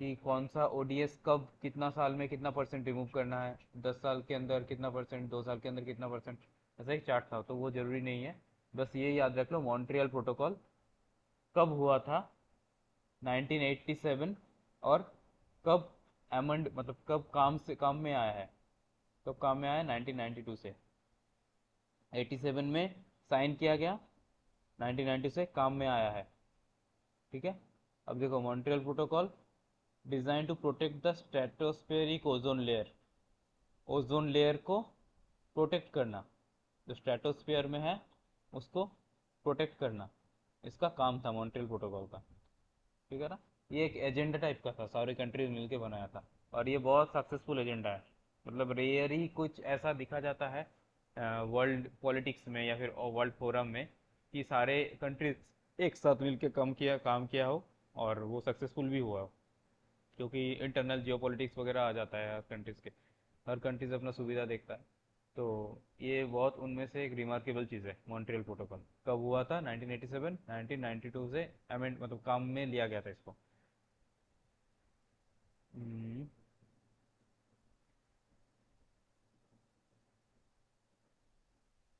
कि कौन सा ओडीएस कब कितना साल में कितना परसेंट रिमूव करना है, 10 साल के अंदर कितना परसेंट, 2 साल के अंदर कितना परसेंट, ऐसा एक चार्ट था, तो वो जरूरी नहीं है। बस ये याद रख लो, मॉन्ट्रियल प्रोटोकॉल कब हुआ था, 1987, और कब एमंड, मतलब कब काम में आया है, कब काम में आया है, 1992 से, 87 में साइन किया गया, 1990 से काम में आया है, ठीक है। अब देखो, Montreal protocol design to protect the stratospheric ozone layer, ozone layer को प्रोटेक्ट करना, जो स्ट्रेटोस्फीयर में है उसको प्रोटेक्ट करना, इसका काम था मॉन्ट्रियल प्रोटोकॉल का। ठीक है ना। ये एक एजेंडा टाइप का था, सारे कंट्रीज मिलके बनाया था, और ये बहुत सक्सेसफुल एजेंडा है। मतलब रेयर ही कुछ ऐसा दिखा जाता है वर्ल्ड पॉलिटिक्स में या फिर वर्ल्ड फोरम में कि सारे कंट्रीज एक साथ मिलके काम किया हो और वो सक्सेसफुल भी हुआ हो, क्योंकि इंटरनल जियोपॉलिटिक्स वगैरह आ जाता है हर कंट्रीज़ के, हर कंट्रीज़ अपना सुविधा देखता है। तो ये बहुत उनमें से एक रिमार्केबल चीज़ है। मॉन्ट्रियल प्रोटोकॉल कब हुआ था? 1987 1992 से अमेंड मतलब काम में लिया गया था इसको। हम्म,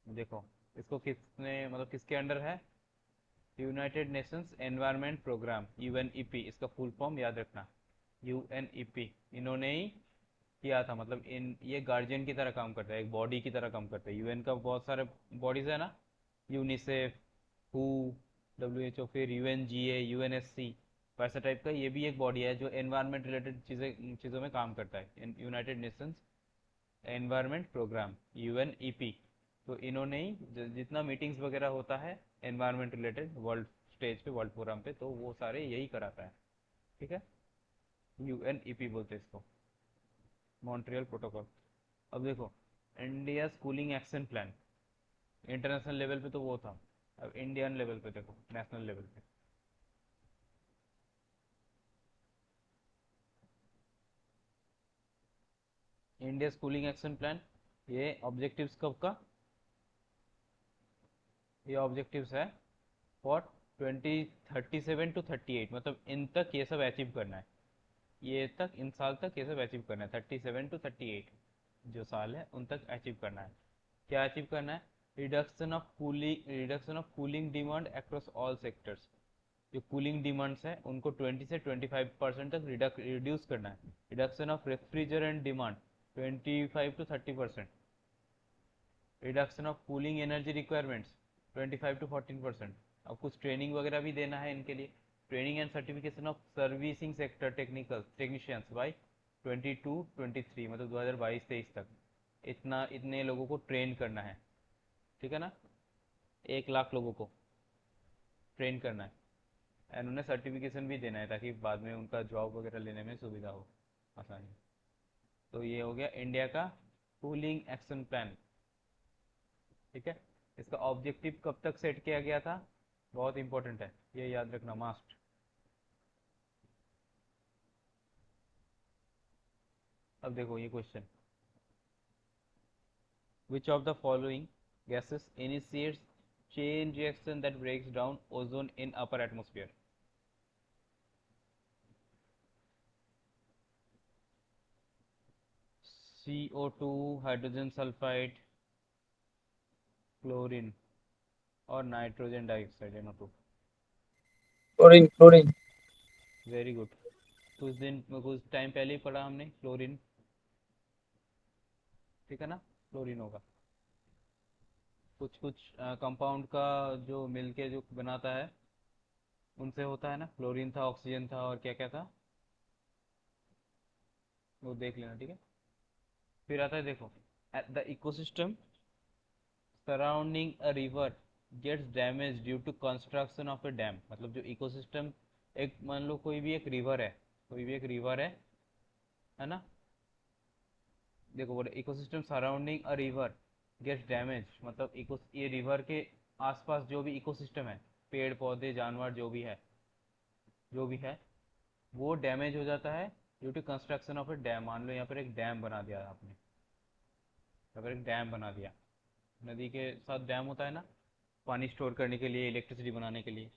देखो इसको किसने मतलब किसके अंडर है? United Nations Environment Programme, UNEP, इसका फुल फॉर्म याद रखना, यूएनईपी। इन्होंने ही किया था, मतलब इन ये गार्जियन की तरह काम करता है, एक बॉडी की तरह काम करता है। यूएन का बहुत सारे बॉडीज है ना, यूनिसेफ, हु, डब्ल्यूएचओ, फिर यूएनजीए, यूएनएससी, वैसा टाइप का ये भी एक बॉडी है जो एनवायरनमेंट रिलेटेड चीज़ों में काम करता है। United Nations Environment Programme, UNEP. तो इन्होंने ही जितना मीटिंग्स वगैरह होता है एनवायरनमेंट रिलेटेड वर्ल्ड स्टेज पे, वर्ल्ड फोरम पे, तो वो सारे यही कराता है। ठीक है, यूएनईपी बोलते हैं इसको, मॉन्ट्रियल प्रोटोकॉल। अब देखो, India cooling action plan, international level पे तो वो था, अब इंडियन लेवल पे देखो, नेशनल लेवल पे। इंडिया कूलिंग एक्शन प्लान, ये ऑब्जेक्टिव्स कब का? ये ऑब्जेक्टिव्स है फॉर 2037 to 38, मतलब इन तक ये सब अचीव करना है, ये तक इन साल तक ये सब अचीव करना है, 37 to 38 जो साल है उन तक अचीव करना है। क्या अचीव करना है? Reduction of cooling demand across all sectors. जो कूलिंग डिमांड्स है उनको 20 से 25% तक रिड्यूस करना है। Reduction of refrigerant demand 25 to 30%। Reduction of cooling energy requirements 25 to 14%। अब कुछ ट्रेनिंग वगैरह भी देना है इनके लिए। Training and certification of servicing sector technical technicians by 22-23, मतलब 2022-23 तक इतने लोगों को ट्रेन करना है। ठीक है ना, 1 लाख लोगों को ट्रेन करना है, एंड उन्हें सर्टिफिकेशन भी देना है ताकि बाद में उनका जॉब वगैरह लेने में सुविधा हो, आसानी। तो ये हो गया इंडिया का कूलिंग एक्शन प्लान। ठीक है, इसका ऑब्जेक्टिव कब तक सेट किया गया था? बहुत इंपॉर्टेंट है, ये याद रखना मस्ट। अब देखो ये question, which of the following gases initiates chain reaction that breaks down ozone in upper atmosphere? CO2, hydrogen sulphide, chlorine, और nitrogen dioxide, NO2। Chlorine chlorine. Very good. कुछ टाइम पहले ही पढ़ा हमने क्लोरीन। ठीक है ना, क्लोरीन होगा। कुछ कुछ कंपाउंड का जो मिलके जो बनाता है उनसे होता है ना, क्लोरीन था, ऑक्सीजन था, और क्या क्या था वो देख लेना। ठीक है, फिर आता है देखो, at the ecosystem surrounding a river gets damage due to construction of a dam. मतलब जो इकोसिस्टम, एक मान लो कोई भी एक रिवर है, कोई भी एक रिवर है ना। देखो बोले ecosystem surrounding a river gets damage, मतलब इको ये रिवर के आसपास जो भी इकोसिस्टम है, पेड़ पौधे जानवर जो भी है वो डैमेज हो जाता है due to construction of a dam. मान लो यहाँ पर एक डैम बना दिया आपने, यहाँ पर एक डैम बना दिया, नदी के साथ डैम होता है ना, पानी स्टोर करने के लिए, इलेक्ट्रिसिटी बनाने के लिए।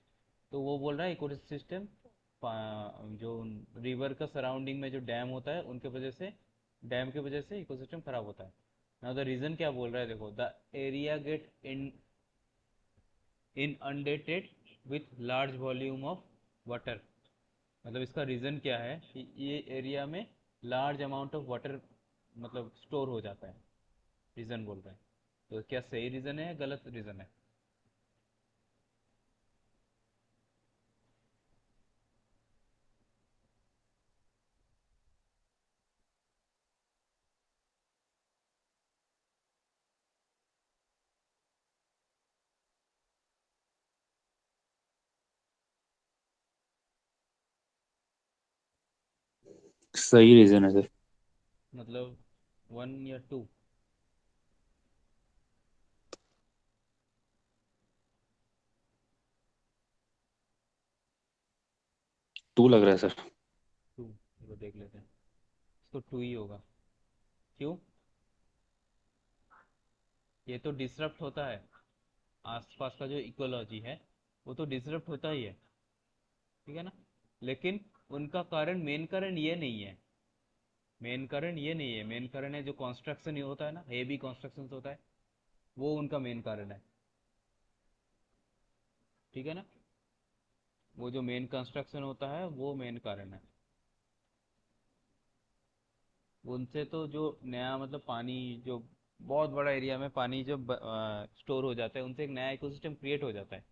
तो वो बोल रहा है इको सिस्टम जो रिवर का सराउंडिंग में जो डैम होता है उनके वजह से, डैम की वजह से इकोसिस्टम खराब होता है। नाउ द रीजन क्या बोल रहा है देखो, the area get inundated with large volume of water. मतलब इसका रीज़न क्या है कि ये एरिया में लार्ज अमाउंट ऑफ वाटर मतलब स्टोर हो जाता है, रीज़न बोल रहे हैं। तो क्या सही रीज़न है या गलत रीज़न है? सही रीजन है सर। मतलब 1 या 2? 2 लग रहा है सर। 2? चलो देख लेते हैं। इसको 2 ही होगा। क्यों? ये तो डिसरप्ट होता है, आसपास का जो इकोलॉजी है वो तो डिसरप्ट होता ही है, ठीक है ना। लेकिन उनका कारण, मेन कारण ये नहीं है। मेन कारण ये नहीं है, मेन कारण है जो कंस्ट्रक्शन ये होता है ना, हेवी कंस्ट्रक्शन होता है, वो उनका मेन कारण है, ठीक है ना। वो जो मेन कंस्ट्रक्शन होता है वो मेन कारण है। उनसे तो जो नया मतलब पानी, जो बहुत बड़ा एरिया में पानी जो स्टोर हो जाता है, उनसे एक नया इकोसिस्टम क्रिएट हो जाता है,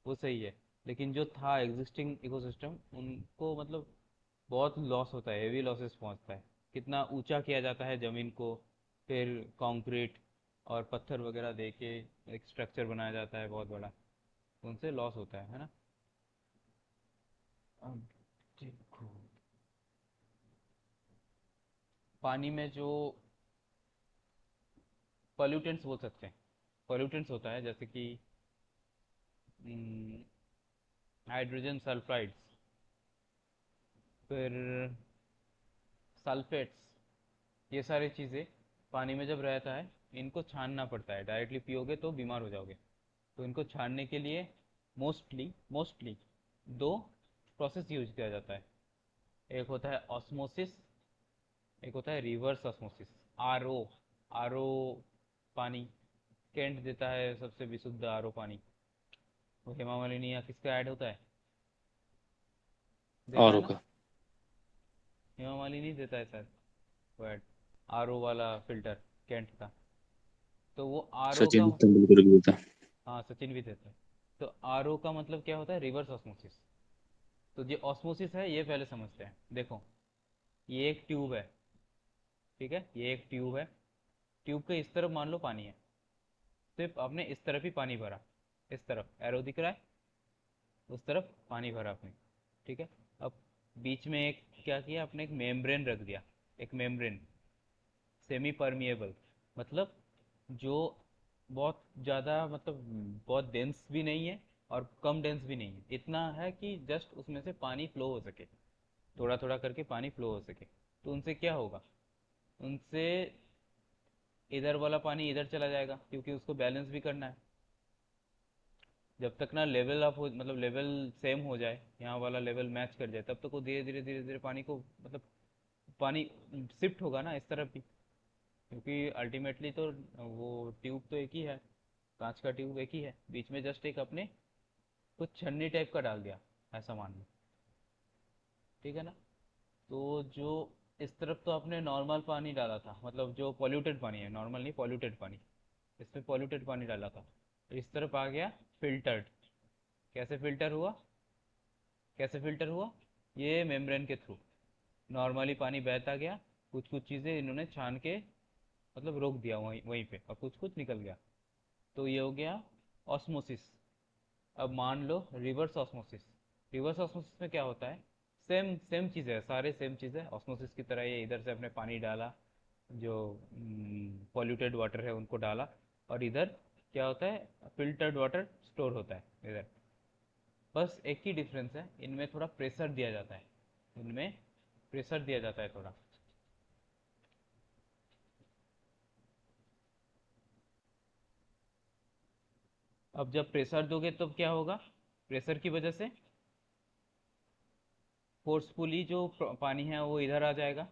वो सही है। लेकिन जो था एग्जिस्टिंग इकोसिस्टम, उनको मतलब बहुत लॉस होता है, हेवी लॉसेस पहुंचता है। कितना ऊंचा किया जाता है ज़मीन को, फिर कंक्रीट और पत्थर वगैरह दे के एक स्ट्रक्चर बनाया जाता है बहुत बड़ा, उनसे लॉस होता है ना। अब देखो, पानी में जो पॉल्यूटेंट्स बोल सकते हैं, पॉल्यूटेंट्स होता है जैसे कि हाइड्रोजन सल्फाइड्स, फिर सल्फेट्स, ये सारी चीज़ें पानी में जब रहता है, इनको छानना पड़ता है। डायरेक्टली पियोगे तो बीमार हो जाओगे। तो इनको छानने के लिए मोस्टली मोस्टली दो प्रोसेस यूज किया जाता है। एक होता है ऑस्मोसिस, एक होता है रिवर्स ऑस्मोसिस। आरओ, आरओ पानी, कैंट देता है सबसे विशुद्ध आरओ पानी। वो हेमा मालिनी या किसका ऐड होता है, देता और है ना, होगा। हेमा मालिनी देता है सर वो ऐड, आरओ वाला फिल्टर कैंट का। तो वो आरओ का, सचिन तेंदुलकर भी होता है। हाँ सचिन भी देता है। तो आरओ का मतलब क्या होता है, रिवर्स ऑस्मोसिस। तो ये ऑस्मोसिस है, ये पहले समझते हैं। देखो, ये एक ट्यूब है, ठीक है, ये एक ट्यूब है। ट्यूब के इस तरफ मान लो पानी है, सिर्फ आपने इस तरफ ही पानी भरा, इस तरफ एरो दिख रहा है, उस तरफ पानी भरा आपने, ठीक है। अब बीच में एक क्या किया आपने, एक मेम्ब्रेन रख दिया, एक मेम्ब्रेन, सेमी परमिएबल, मतलब जो बहुत ज़्यादा मतलब बहुत डेंस भी नहीं है और कम डेंस भी नहीं है, इतना है कि जस्ट उसमें से पानी फ्लो हो सके, थोड़ा थोड़ा करके पानी फ्लो हो सके। तो उनसे क्या होगा, उनसे इधर वाला पानी इधर चला जाएगा, क्योंकि उसको बैलेंस भी करना है। जब तक ना लेवल अप हो, मतलब लेवल सेम हो जाए, यहाँ वाला लेवल मैच कर जाए, तब तक वो धीरे धीरे धीरे धीरे पानी को मतलब पानी शिफ्ट होगा ना इस तरफ भी, क्योंकि अल्टीमेटली तो वो ट्यूब तो एक ही है, कांच का ट्यूब एक ही है, बीच में जस्ट एक अपने कुछ छन्नी टाइप का डाल दिया, ऐसा मान लो, ठीक है ना। तो जो इस तरफ तो आपने नॉर्मल पानी डाला था, मतलब जो पॉल्यूटेड पानी है, नॉर्मल नहीं पॉल्यूटेड पानी, इसमें पॉल्यूटेड पानी डाला था। तो इस तरफ आ गया फिल्टर्ड। कैसे फिल्टर हुआ, कैसे फिल्टर हुआ, ये मेम्ब्रेन के थ्रू नॉर्मली पानी बहता गया, कुछ कुछ चीज़ें इन्होंने छान के मतलब रोक दिया वहीं वहीं पे, और कुछ कुछ निकल गया। तो ये हो गया ऑस्मोसिस। अब मान लो रिवर्स ऑस्मोसिस। रिवर्स ऑस्मोसिस में क्या होता है, सेम सेम चीज़ है, सारे सेम चीज़ है ऑस्मोसिस की तरह। ये इधर से अपने पानी डाला, जो पॉल्यूटेड वाटर है उनको डाला, और इधर क्या होता है, फिल्टर्ड वाटर स्टोर होता है इधर। बस एक ही डिफरेंस है, इनमें थोड़ा प्रेशर दिया जाता है, इनमें प्रेशर दिया जाता है थोड़ा। अब जब प्रेशर दोगे तो क्या होगा, प्रेशर की वजह से फोर्सफुली जो पानी है वो इधर आ जाएगा,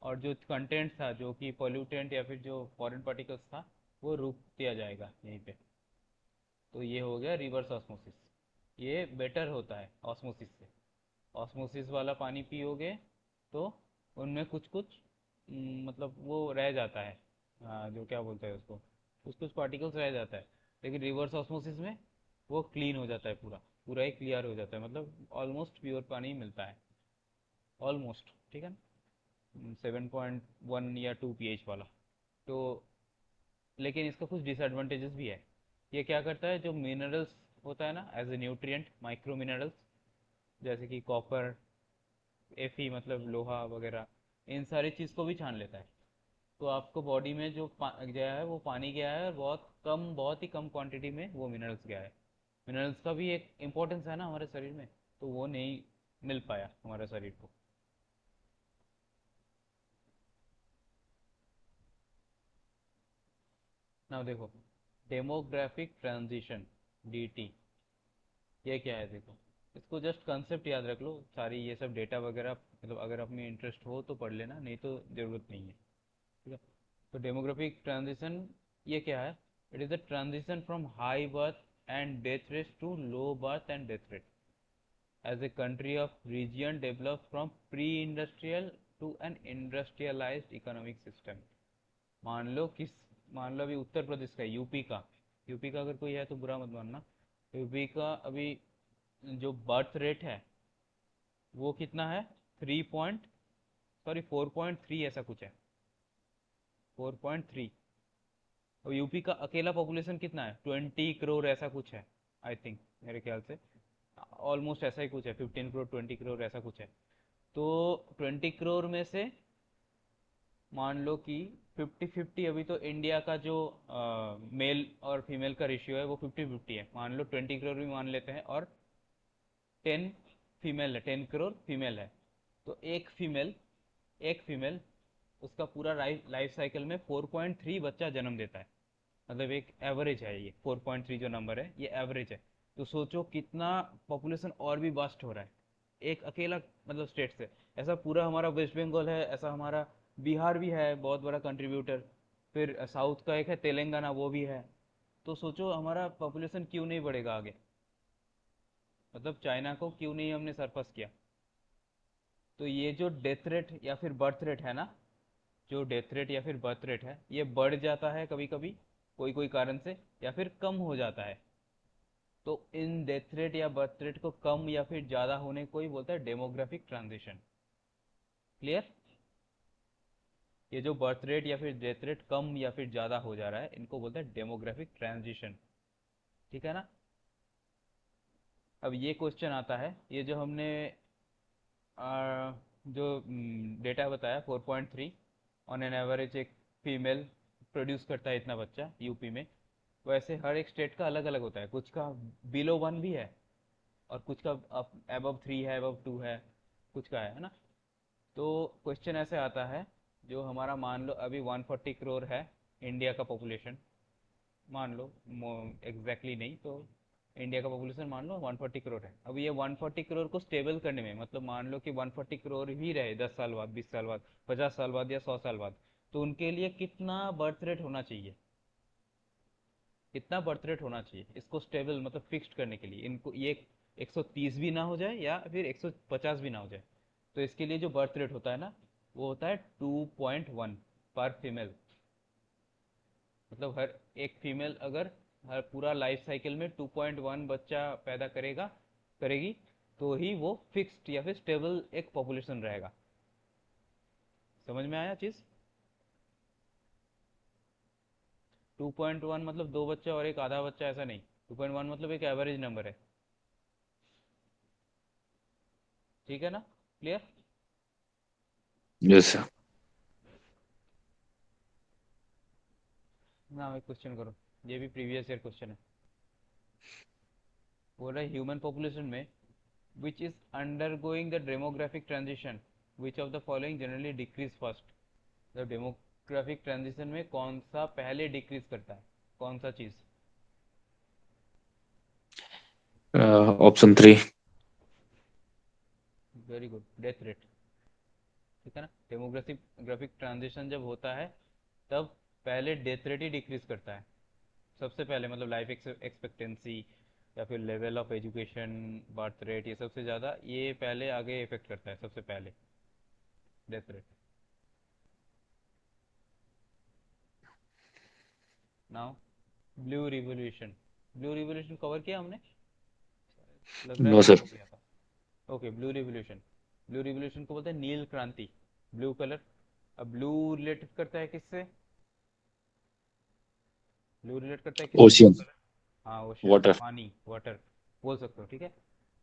और जो कंटेंट था, जो कि पॉल्यूटेंट या फिर जो फॉरेन पार्टिकल्स था, वो रुक दिया जाएगा यहीं पे। तो ये हो गया रिवर्स ऑस्मोसिस। ये बेटर होता है ऑस्मोसिस से। ऑस्मोसिस वाला पानी पियोगे तो उनमें कुछ कुछ मतलब वो रह जाता है, जो क्या बोलते हैं उसको, कुछ कुछ पार्टिकल्स रह जाता है। लेकिन रिवर्स ऑस्मोसिस में वो क्लीन हो जाता है, पूरा पूरा ही क्लियर हो जाता है, मतलब ऑलमोस्ट प्योर पानी मिलता है, ऑलमोस्ट, ठीक है ना। 7.1 या 2 pH वाला। तो लेकिन इसका कुछ डिसएडवांटेजेस भी है। ये क्या करता है, जो मिनरल्स होता है ना as a nutrient, micro minerals, जैसे कि कॉपर, Fe मतलब लोहा वगैरह, इन सारी चीज़ को भी छान लेता है। तो आपको बॉडी में जो गया है वो पानी गया है, और बहुत ही कम क्वांटिटी में वो मिनरल्स गया है। मिनरल्स का भी एक इम्पोर्टेंस है ना हमारे शरीर में, तो वो नहीं मिल पाया हमारे शरीर को। ना देखो, डेमोग्राफिक ट्रांजिशन, डीटी, ये क्या है देखो, इसको जस्ट कंसेप्ट याद रख लो। सारी ये सब डेटा वगैरह मतलब अगर आप में इंटरेस्ट हो तो पढ़ लेना, नहीं तो ज़रूरत नहीं है। ठीक है। तो डेमोग्राफिक ट्रांजिशन ये क्या है? It is the transition from high birth and death rate to low birth and death rate as a country of region developed from pre-industrial to an industrialized economic system। मान लो किस मान लो अभी उत्तर प्रदेश का, UP का अगर कोई है तो बुरा मत मानना। यूपी का अभी जो बर्थ रेट है वो कितना है? 4.3 ऐसा कुछ है, 4.3। और यूपी का अकेला पॉपुलेशन कितना है? 20 करोड़ ऐसा कुछ है, आई थिंक, मेरे ख्याल से ऑलमोस्ट ऐसा ही कुछ है, 15 करोड़ 20 करोड़ ऐसा कुछ है। तो 20 करोड़ में से मान लो कि 50-50, अभी तो इंडिया का जो मेल और फीमेल का रेशियो है वो 50-50 है, मान लो 20 करोड़ भी मान लेते हैं, और 10 करोड़ फीमेल है। तो एक फीमेल उसका पूरा लाइफ साइकिल में 4.3 बच्चा जन्म देता है। मतलब एक एवरेज है, ये 4.3 जो नंबर है ये एवरेज है। तो सोचो कितना पॉपुलेशन और भी बास्ट हो रहा है एक अकेला मतलब स्टेट से। ऐसा पूरा हमारा वेस्ट बंगाल है, ऐसा हमारा बिहार भी है बहुत बड़ा कंट्रीब्यूटर, फिर साउथ का एक है तेलंगाना, वो भी है। तो सोचो हमारा पॉपुलेशन क्यों नहीं बढ़ेगा आगे, मतलब चाइना को क्यों नहीं हमने सरपास किया। तो ये जो डेथ रेट या फिर बर्थ रेट है ना, जो डेथ रेट या फिर बर्थ रेट है, ये बढ़ जाता है कभी कभी कोई कोई कारण से, या फिर कम हो जाता है। तो इन डेथ रेट या बर्थ रेट को कम या फिर ज़्यादा होने को ही बोलता है डेमोग्राफिक ट्रांजिशन। क्लियर? ये जो बर्थ रेट या फिर डेथ रेट कम या फिर ज़्यादा हो जा रहा है, इनको बोलते हैं डेमोग्राफिक ट्रांजिशन। ठीक है ना? अब ये क्वेश्चन आता है, ये जो हमने जो डेटा बताया 4.3 ऑन एन एवरेज एक फीमेल प्रोड्यूस करता है इतना बच्चा यूपी में, वैसे हर एक स्टेट का अलग अलग होता है। कुछ का बिलो 1 भी है, और कुछ का अबव 3 है, अबव 2 है, कुछ का है ना। तो क्वेश्चन ऐसे आता है, जो हमारा मान लो अभी 140 करोड़ है इंडिया का पॉपुलेशन, मान लो एग्जैक्टली नहीं तो इंडिया का पॉपुलेशन मान लो 140 करोड़ है। अब ये 140 करोड़ को स्टेबल करने में, मतलब मान लो कि 140 करोड़ ही रहे 10 साल बाद, 20 साल बाद, 50 साल बाद या 100 साल बाद, तो उनके लिए कितना बर्थ रेट होना चाहिए? कितना बर्थ रेट होना चाहिए इसको स्टेबल मतलब फिक्स्ड करने के लिए? इनको ये 130 भी ना हो जाए या फिर 150 भी ना हो जाए। तो इसके लिए जो बर्थ रेट होता है ना, वो होता है 2.1 पर फीमेल। मतलब हर एक फीमेल अगर हर पूरा लाइफ साइकिल में 2.1 बच्चा पैदा करेगी, तो ही वो फिक्स्ड या फिर स्टेबल एक पॉपुलेशन रहेगा। समझ में आया चीज़? 2.1 मतलब दो बच्चा और एक आधा बच्चा ऐसा नहीं, 2.1 मतलब एक एवरेज नंबर है। ठीक है ना? क्लियर? Yes sir. ना एक क्वेश्चन करो, ये भी प्रीवियस ईयर क्वेश्चन है। बोल रहा है ह्यूमन पॉपुलेशन में which is undergoing the demographic transition, which of the following generally decrease first. The demographic transition में कौन सा पहले डिक्रीज करता है, कौन सा चीज? Option 3। Very good, death rate. ठीक है ना? डेमोग्राफिक ट्रांजिशन जब होता है तब पहले डेथ रेट ही डिक्रीज करता है सबसे पहले, मतलब लाइफ एक्सपेक्टेंसी या फिर level of education, birth rate, ये सबसे ज़्यादा ये पहले आगे इफेक्ट करता है सबसे पहले, death rate. Now blue revolution, blue revolution cover किया हमने, लग रहा है नो नहीं सर। हो गया था। ओके, ब्लू रिवोल्यूशन को बोलते हैं नील क्रांति, ब्लू कलर। अब ब्लू रिलेटेड करता है किससे? ब्लू रिलेट करता है किससे, ब्लू ओशियन। कलर? हाँ, ओशन, वाटर। पानी, वाटर बोल सकते हो। ठीक है।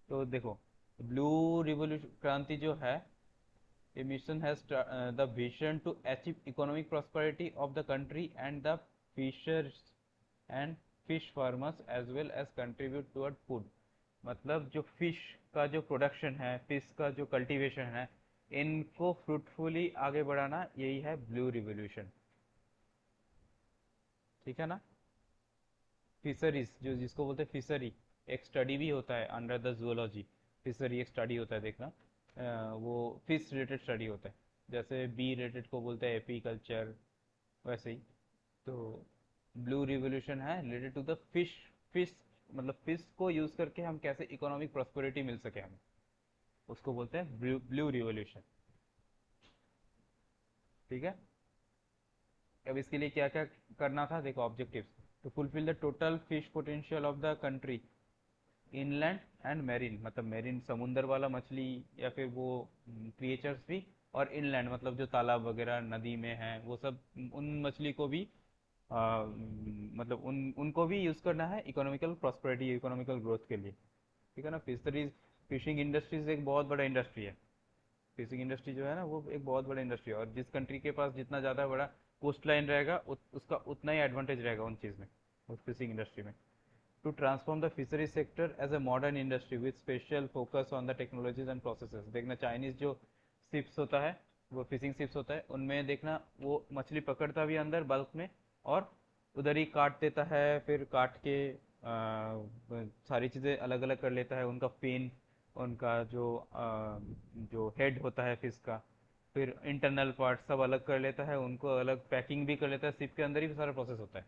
तो देखो, ब्लू रिवोल्यूशन क्रांति जो है emission has the vision to achieve economic prosperity of the country and the fishers and fish farmers as well as contribute toward food। मतलब जो फिश का जो प्रोडक्शन है, फिश का जो कल्टीवेशन है, इनको फ्रूटफुली आगे बढ़ाना, यही है ब्लू रिवोल्यूशन। ठीक है ना। फिशरीज जो जिसको बोलते हैं फिशरी, एक स्टडी भी होता है अंडर द जूलॉजी। फिशरी एक स्टडी होता है, देखना वो फिश रिलेटेड स्टडी होता है। जैसे बी रिलेटेड को बोलते हैं एपीकल्चर, वैसे ही। तो ब्लू रिवोल्यूशन है related to the fish. Fish मतलब फिश को यूज करके हम कैसे इकोनॉमिक प्रॉस्पेरिटी मिल सके हमें, उसको बोलते हैं ब्लू रिवोल्यूशन। ठीक है। अब इसके लिए क्या क्या करना था, देखो objectives. To fulfil the total fish potential of the country, inland and marine, मतलब मेरीन समुंदर वाला मछली या फिर वो क्रिएचर्स भी, और इनलैंड मतलब जो तालाब वगैरह नदी में है वो सब, उन मछली को भी मतलब उनको भी यूज़ करना है इकोनॉमिकल प्रॉस्पेरिटी, इकोनॉमिकल ग्रोथ के लिए। ठीक है ना। फिशरीज, फिशिंग इंडस्ट्रीज एक बहुत बड़ा इंडस्ट्री है। फिशिंग इंडस्ट्री जो है ना, वो एक बहुत बड़ा इंडस्ट्री है, और जिस कंट्री के पास जितना ज़्यादा बड़ा कोस्ट लाइन रहेगा उसका उतना ही एडवांटेज रहेगा उन चीज़ में, उस फिशिंग इंडस्ट्री में। To transform the fishery sector as a modern industry with special focus on the technologies and processes. देखना चाइनीज जो शिप्स होता है, वो फिशिंग शिप्स होता है, उनमें देखना वो मछली पकड़ता भी अंदर बल्क में, और उधर ही काट देता है, फिर काट के सारी चीज़ें अलग अलग कर लेता है। उनका फिन, उनका जो हेड होता है फिश का, फिर इंटरनल पार्ट सब अलग कर लेता है, उनको अलग पैकिंग भी कर लेता है। शिप के अंदर ही सारा प्रोसेस होता है,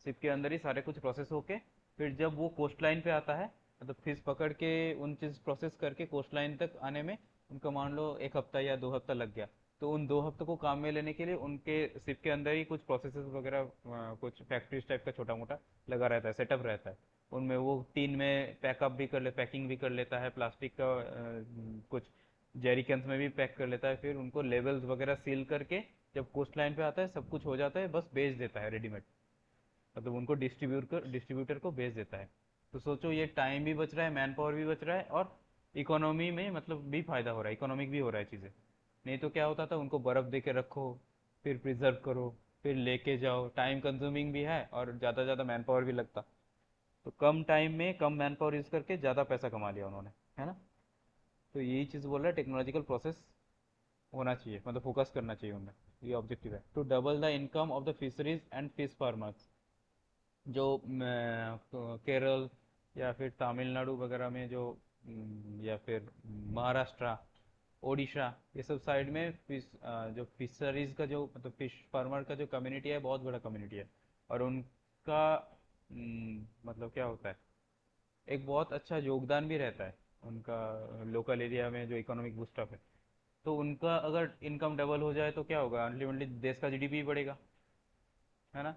शिप के अंदर ही सारे कुछ प्रोसेस होके, फिर जब वो कोस्ट लाइन पे आता है, मतलब फिश पकड़ के उन चीज़ प्रोसेस करके कोस्ट लाइन तक आने में उनका मान लो 1 हफ्ता या 2 हफ्ता लग गया, तो उन 2 हफ्तों को काम में लेने के लिए उनके शिप के अंदर ही कुछ प्रोसेसेस वगैरह, कुछ फैक्ट्रीज टाइप का छोटा मोटा लगा रहता है, सेटअप रहता है। उनमें वो टीन में पैकअप भी कर ले, पैकिंग भी कर लेता है, प्लास्टिक का कुछ जेरिकन्स में भी पैक कर लेता है, फिर उनको लेवल्स वगैरह सील करके जब कोस्ट लाइन पे आता है सब कुछ हो जाता है, बस बेच देता है रेडीमेड, मतलब उनको डिस्ट्रीब्यूटर को भेज देता है। तो सोचो ये टाइम भी बच रहा है, मैन पावर भी बच रहा है, और इकोनॉमी में मतलब भी फायदा हो रहा है, इकोनॉमिक भी हो रहा है चीज़ें। नहीं तो क्या होता था, उनको बर्फ़ दे के रखो, फिर प्रिजर्व करो, फिर लेके जाओ, टाइम कंज्यूमिंग भी है और ज़्यादा ज़्यादा मैन पावर भी लगता। तो कम टाइम में कम मैन पावर यूज़ करके ज़्यादा पैसा कमा लिया उन्होंने, है ना। तो यही चीज़ बोल रहा है, टेक्नोलॉजिकल प्रोसेस होना चाहिए, मतलब फोकस करना चाहिए उनमें। ये ऑब्जेक्टिव है। To double the income of the fisheries and fish farmers. जो केरल या फिर तमिलनाडु वगैरह में जो या फिर महाराष्ट्र, ओडिशा, ये सब साइड में जो फिशरीज का जो मतलब फिश फार्मर का जो कम्युनिटी है, बहुत बड़ा कम्युनिटी है। और उनका मतलब क्या होता है, एक बहुत अच्छा योगदान भी रहता है उनका लोकल एरिया में जो इकोनॉमिक बूस्टअप है। तो उनका अगर इनकम डबल हो जाए तो क्या होगा, अल्टीमेटली देश का जीडीपी बढ़ेगा, है ना।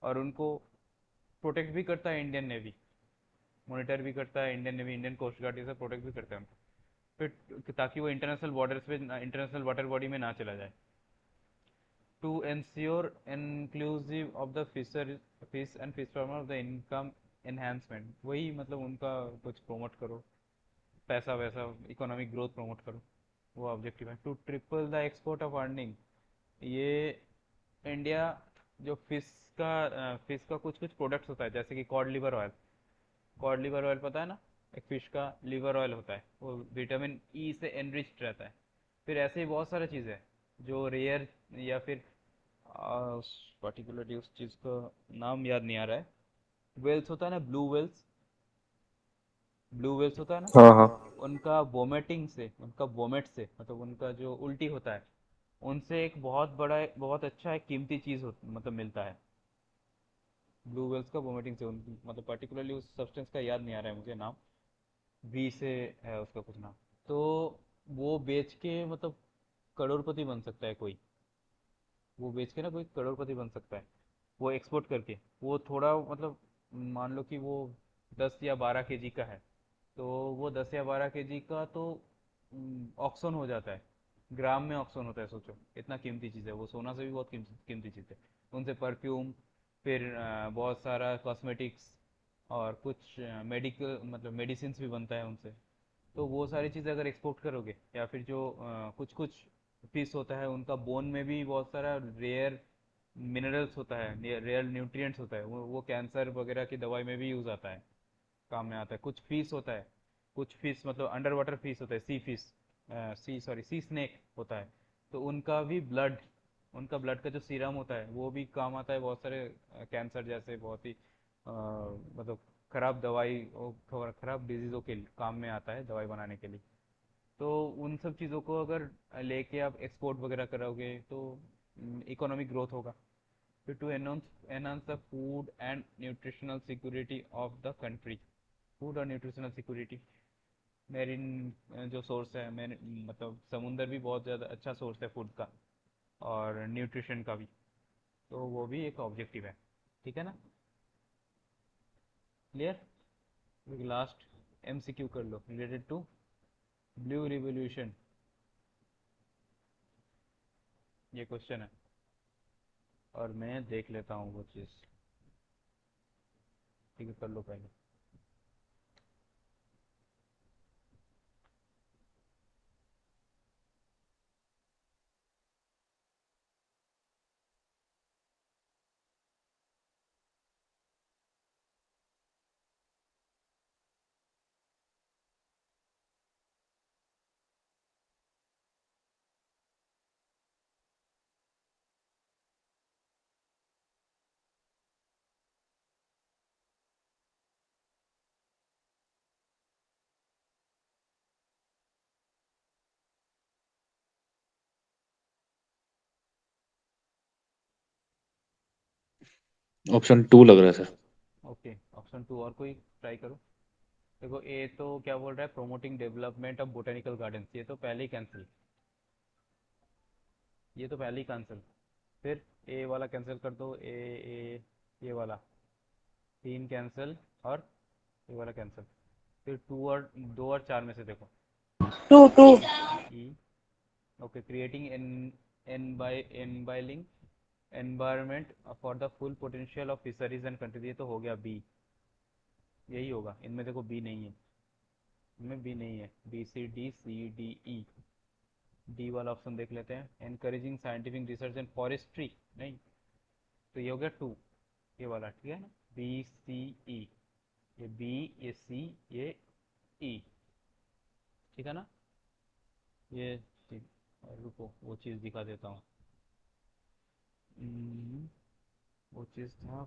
और उनको प्रोटेक्ट भी करता है इंडियन नेवी, मॉनिटर भी करता है Indian Navy, Indian Coast Guard, ये सब प्रोटेक्ट भी करता है उनको, फिर ताकि वो इंटरनेशनल बॉर्डर्स पे, इंटरनेशनल वाटर बॉडी में ना चला जाए। To ensure inclusive of the fisher fish and fish farmer of the income enhancement, वही मतलब उनका कुछ प्रमोट करो, पैसा वैसा इकोनॉमिक ग्रोथ प्रमोट करो, वो ऑब्जेक्टिव है। To triple the export of earning, ये इंडिया जो फिश का कुछ कुछ प्रोडक्ट्स होता है, जैसे कि cod liver oil. Cod liver oil पता है ना, एक फिश का लिवर ऑयल होता है, वो विटामिन ई से एनरिच्ड रहता है। फिर ऐसे ही बहुत सारी चीज़ें हैं जो रेयर, या फिर पर्टिकुलरली उस चीज़ का नाम याद नहीं आ रहा है। वेल्स होता है ना, ब्लू वेल्स, ब्लू वेल्स होता है ना, हाँ हाँ। उनका वोमिटिंग से, उनका वोमिट से, मतलब उनका जो उल्टी होता है, उनसे एक बहुत बड़ा, बहुत अच्छा एक कीमती चीज़ मतलब मिलता है ब्लू वेल्स का वोमिटिंग से। मतलब पर्टिकुलरली उस सब्सटेंस का याद नहीं आ रहा है मुझे नाम, वी से है उसका कुछ नाम। तो वो बेच के मतलब करोड़पति बन सकता है कोई, वो बेच के ना कोई करोड़पति बन सकता है, वो एक्सपोर्ट करके। वो थोड़ा मतलब मान लो कि वो 10 या 12 केजी का है, तो वो 10 या 12 केजी का तो ऑक्शन हो जाता है, ग्राम में ऑक्शन होता है। सोचो इतना कीमती चीज़ है वो, सोना से भी बहुत कीमती चीज़ है। उनसे परफ्यूम, फिर बहुत सारा कॉस्मेटिक्स, और कुछ मेडिकल मतलब मेडिसिन भी बनता है उनसे। तो वो सारी चीज़ें अगर एक्सपोर्ट करोगे, या फिर जो कुछ कुछ फिश होता है उनका बोन में भी बहुत सारा रेयर मिनरल्स होता है, रेयर न्यूट्रिएंट्स होता है, वो कैंसर वगैरह की दवाई में भी यूज़ आता है, काम में आता है। कुछ फिश होता है, कुछ फिश मतलब अंडर वाटर फिश होता है, सी फिश, सी स्नेक होता है, तो उनका ब्लड का जो सीरम होता है वो भी काम आता है बहुत सारे कैंसर जैसे बहुत ही मतलब खराब दवाई और खराब डिजीज़ों के काम में आता है, दवाई बनाने के लिए। तो उन सब चीज़ों को अगर लेके आप एक्सपोर्ट वगैरह करोगे तो इकोनॉमिक ग्रोथ होगा। फिर to enhance the food and nutritional security of the country, food और न्यूट्रिशनल सिक्योरिटी, मेरीन जो सोर्स है, मेरे मतलब समुंदर भी बहुत ज़्यादा अच्छा सोर्स है फूड का और न्यूट्रिशन का भी, तो वो भी एक ऑब्जेक्टिव है। ठीक है ना, क्लियर? लास्ट एमसीक्यू कर लो रिलेटेड टू ब्लू रिवोल्यूशन, ये क्वेश्चन है और मैं देख लेता हूँ वो चीज़। ठीक है, कर लो पहले। ऑप्शन 2 लग रहा है सर। ओके, ऑप्शन टू और कोई ट्राई करो। देखो, ए तो क्या बोल रहा है, promoting development of botanical gardens, ये तो पहले ही कैंसिल, ये तो पहले ही कैंसिल। फिर ए वाला कैंसिल कर दो, ए ये वाला, तीन कैंसिल, और ये वाला कैंसिल। फिर टू और दो और चार में से देखो। Two. ई, okay, creating an enabling environment for the full potential of fisheries and country, ये तो हो गया बी, यही होगा। इनमें देखो बी नहीं है, इनमें बी नहीं है, B C D E, D वाला ऑप्शन देख लेते हैं, encouraging scientific research and forestry, नहीं, तो ये हो गया टू, ये वाला, ठीक है ना, बी सी ई, ये बी, ये सी, ये ई, ठीक है ना, ये ठीक। और रुको, वो चीज़ दिखा देता हूँ। हम्म, वो चीज़ था,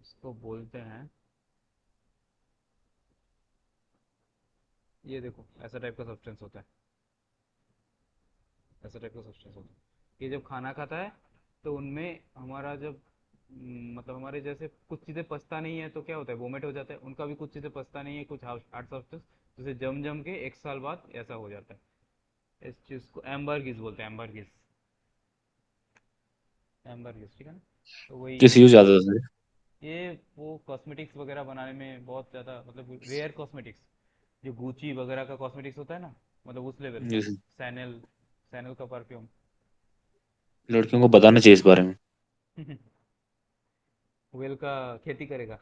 इसको बोलते हैं, ये देखो ऐसा टाइप का सब्सटेंस होता है, ऐसा टाइप का सब्सटेंस होता है। ये जब खाना खाता है तो उनमें हमारा जब मतलब हमारे जैसे कुछ चीज़ें पचता नहीं है तो क्या होता है, वोमिट हो जाता है, उनका भी कुछ चीज़ें पचता नहीं है, कुछ हार्ड सब्सटेंस, जैसे जम जम के एक साल बाद ऐसा हो जाता है। इस चीज़ को एम्बर्गिस बोलते हैं, एम्बर्गिस, एम्बर्गिस, ठीक है ना, तो वही किस यूज आता था सर? ये वो कॉस्मेटिक्स वगैरह बनाने में बहुत ज़्यादा, मतलब रेयर कॉस्मेटिक्स, जो गुची वगैरह का कॉस्मेटिक्स होता है ना, मतलब उस लेवल का, जी सर। सैनल, सैनल का परफ्यूम। लड़कियों को बताना चाहिए इस बारे में। वेल का खेती करेगा।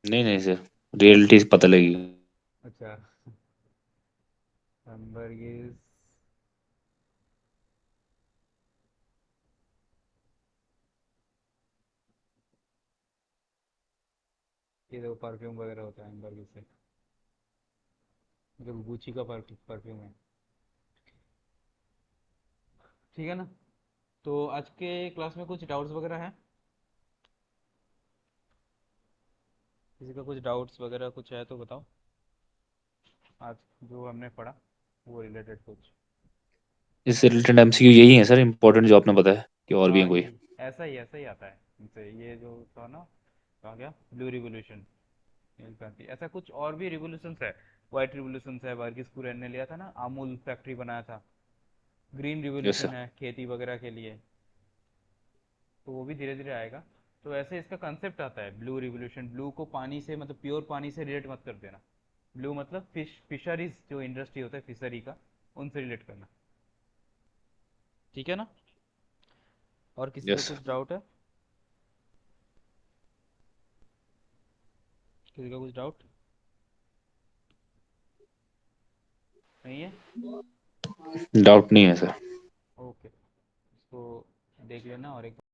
नहीं नहीं सर, रियलिटी पता लगेगी। अच्छा, एम्बर्गिस, ये देखो परफ्यूम वगैरह होता है एम्बर्गिस से, मतलब गुची का परफ्यूम है। ठीक है ना, तो आज के क्लास में कुछ डाउट्स वगैरह हैं? किसी का कुछ डाउट्स वगैरह कुछ है तो बताओ, आज जो हमने पढ़ा वो रिलेटेड कुछ। इससे रिलेटेड एमसीक्यू यही है सर, इंपॉर्टेंट जो आपने बताया, कि और भी है हाँ, कोई? यही, ऐसा ही आता है इनसे, ये जो था ना, कहा गया ब्लू रिवोल्यूशन, नील क्रांति, ऐसा कुछ और भी रिवोल्यूशंस है, वाइट रिवोल्यूशन है, वर्गीज कुरियन ने लिया था ना, अमूल फैक्ट्री बनाया था, ग्रीन यस रिवोल्यूशन सर। है खेती वगैरह के लिए, तो वो भी धीरे धीरे आएगा। तो ऐसे इसका कंसेप्ट आता है ब्लू रिवोल्यूशन, ब्लू को पानी से मतलब प्योर पानी से रिलेट मत कर देना, ब्लू मतलब फिशरीज जो इंडस्ट्री होता है फिशरी का, उनसे रिलेट करना। ठीक है ना, और किसी का यस कुछ डाउट है? किसी का कुछ डाउट नहीं है? डाउट नहीं है सर। ओके, इसको देख लेना और एक बार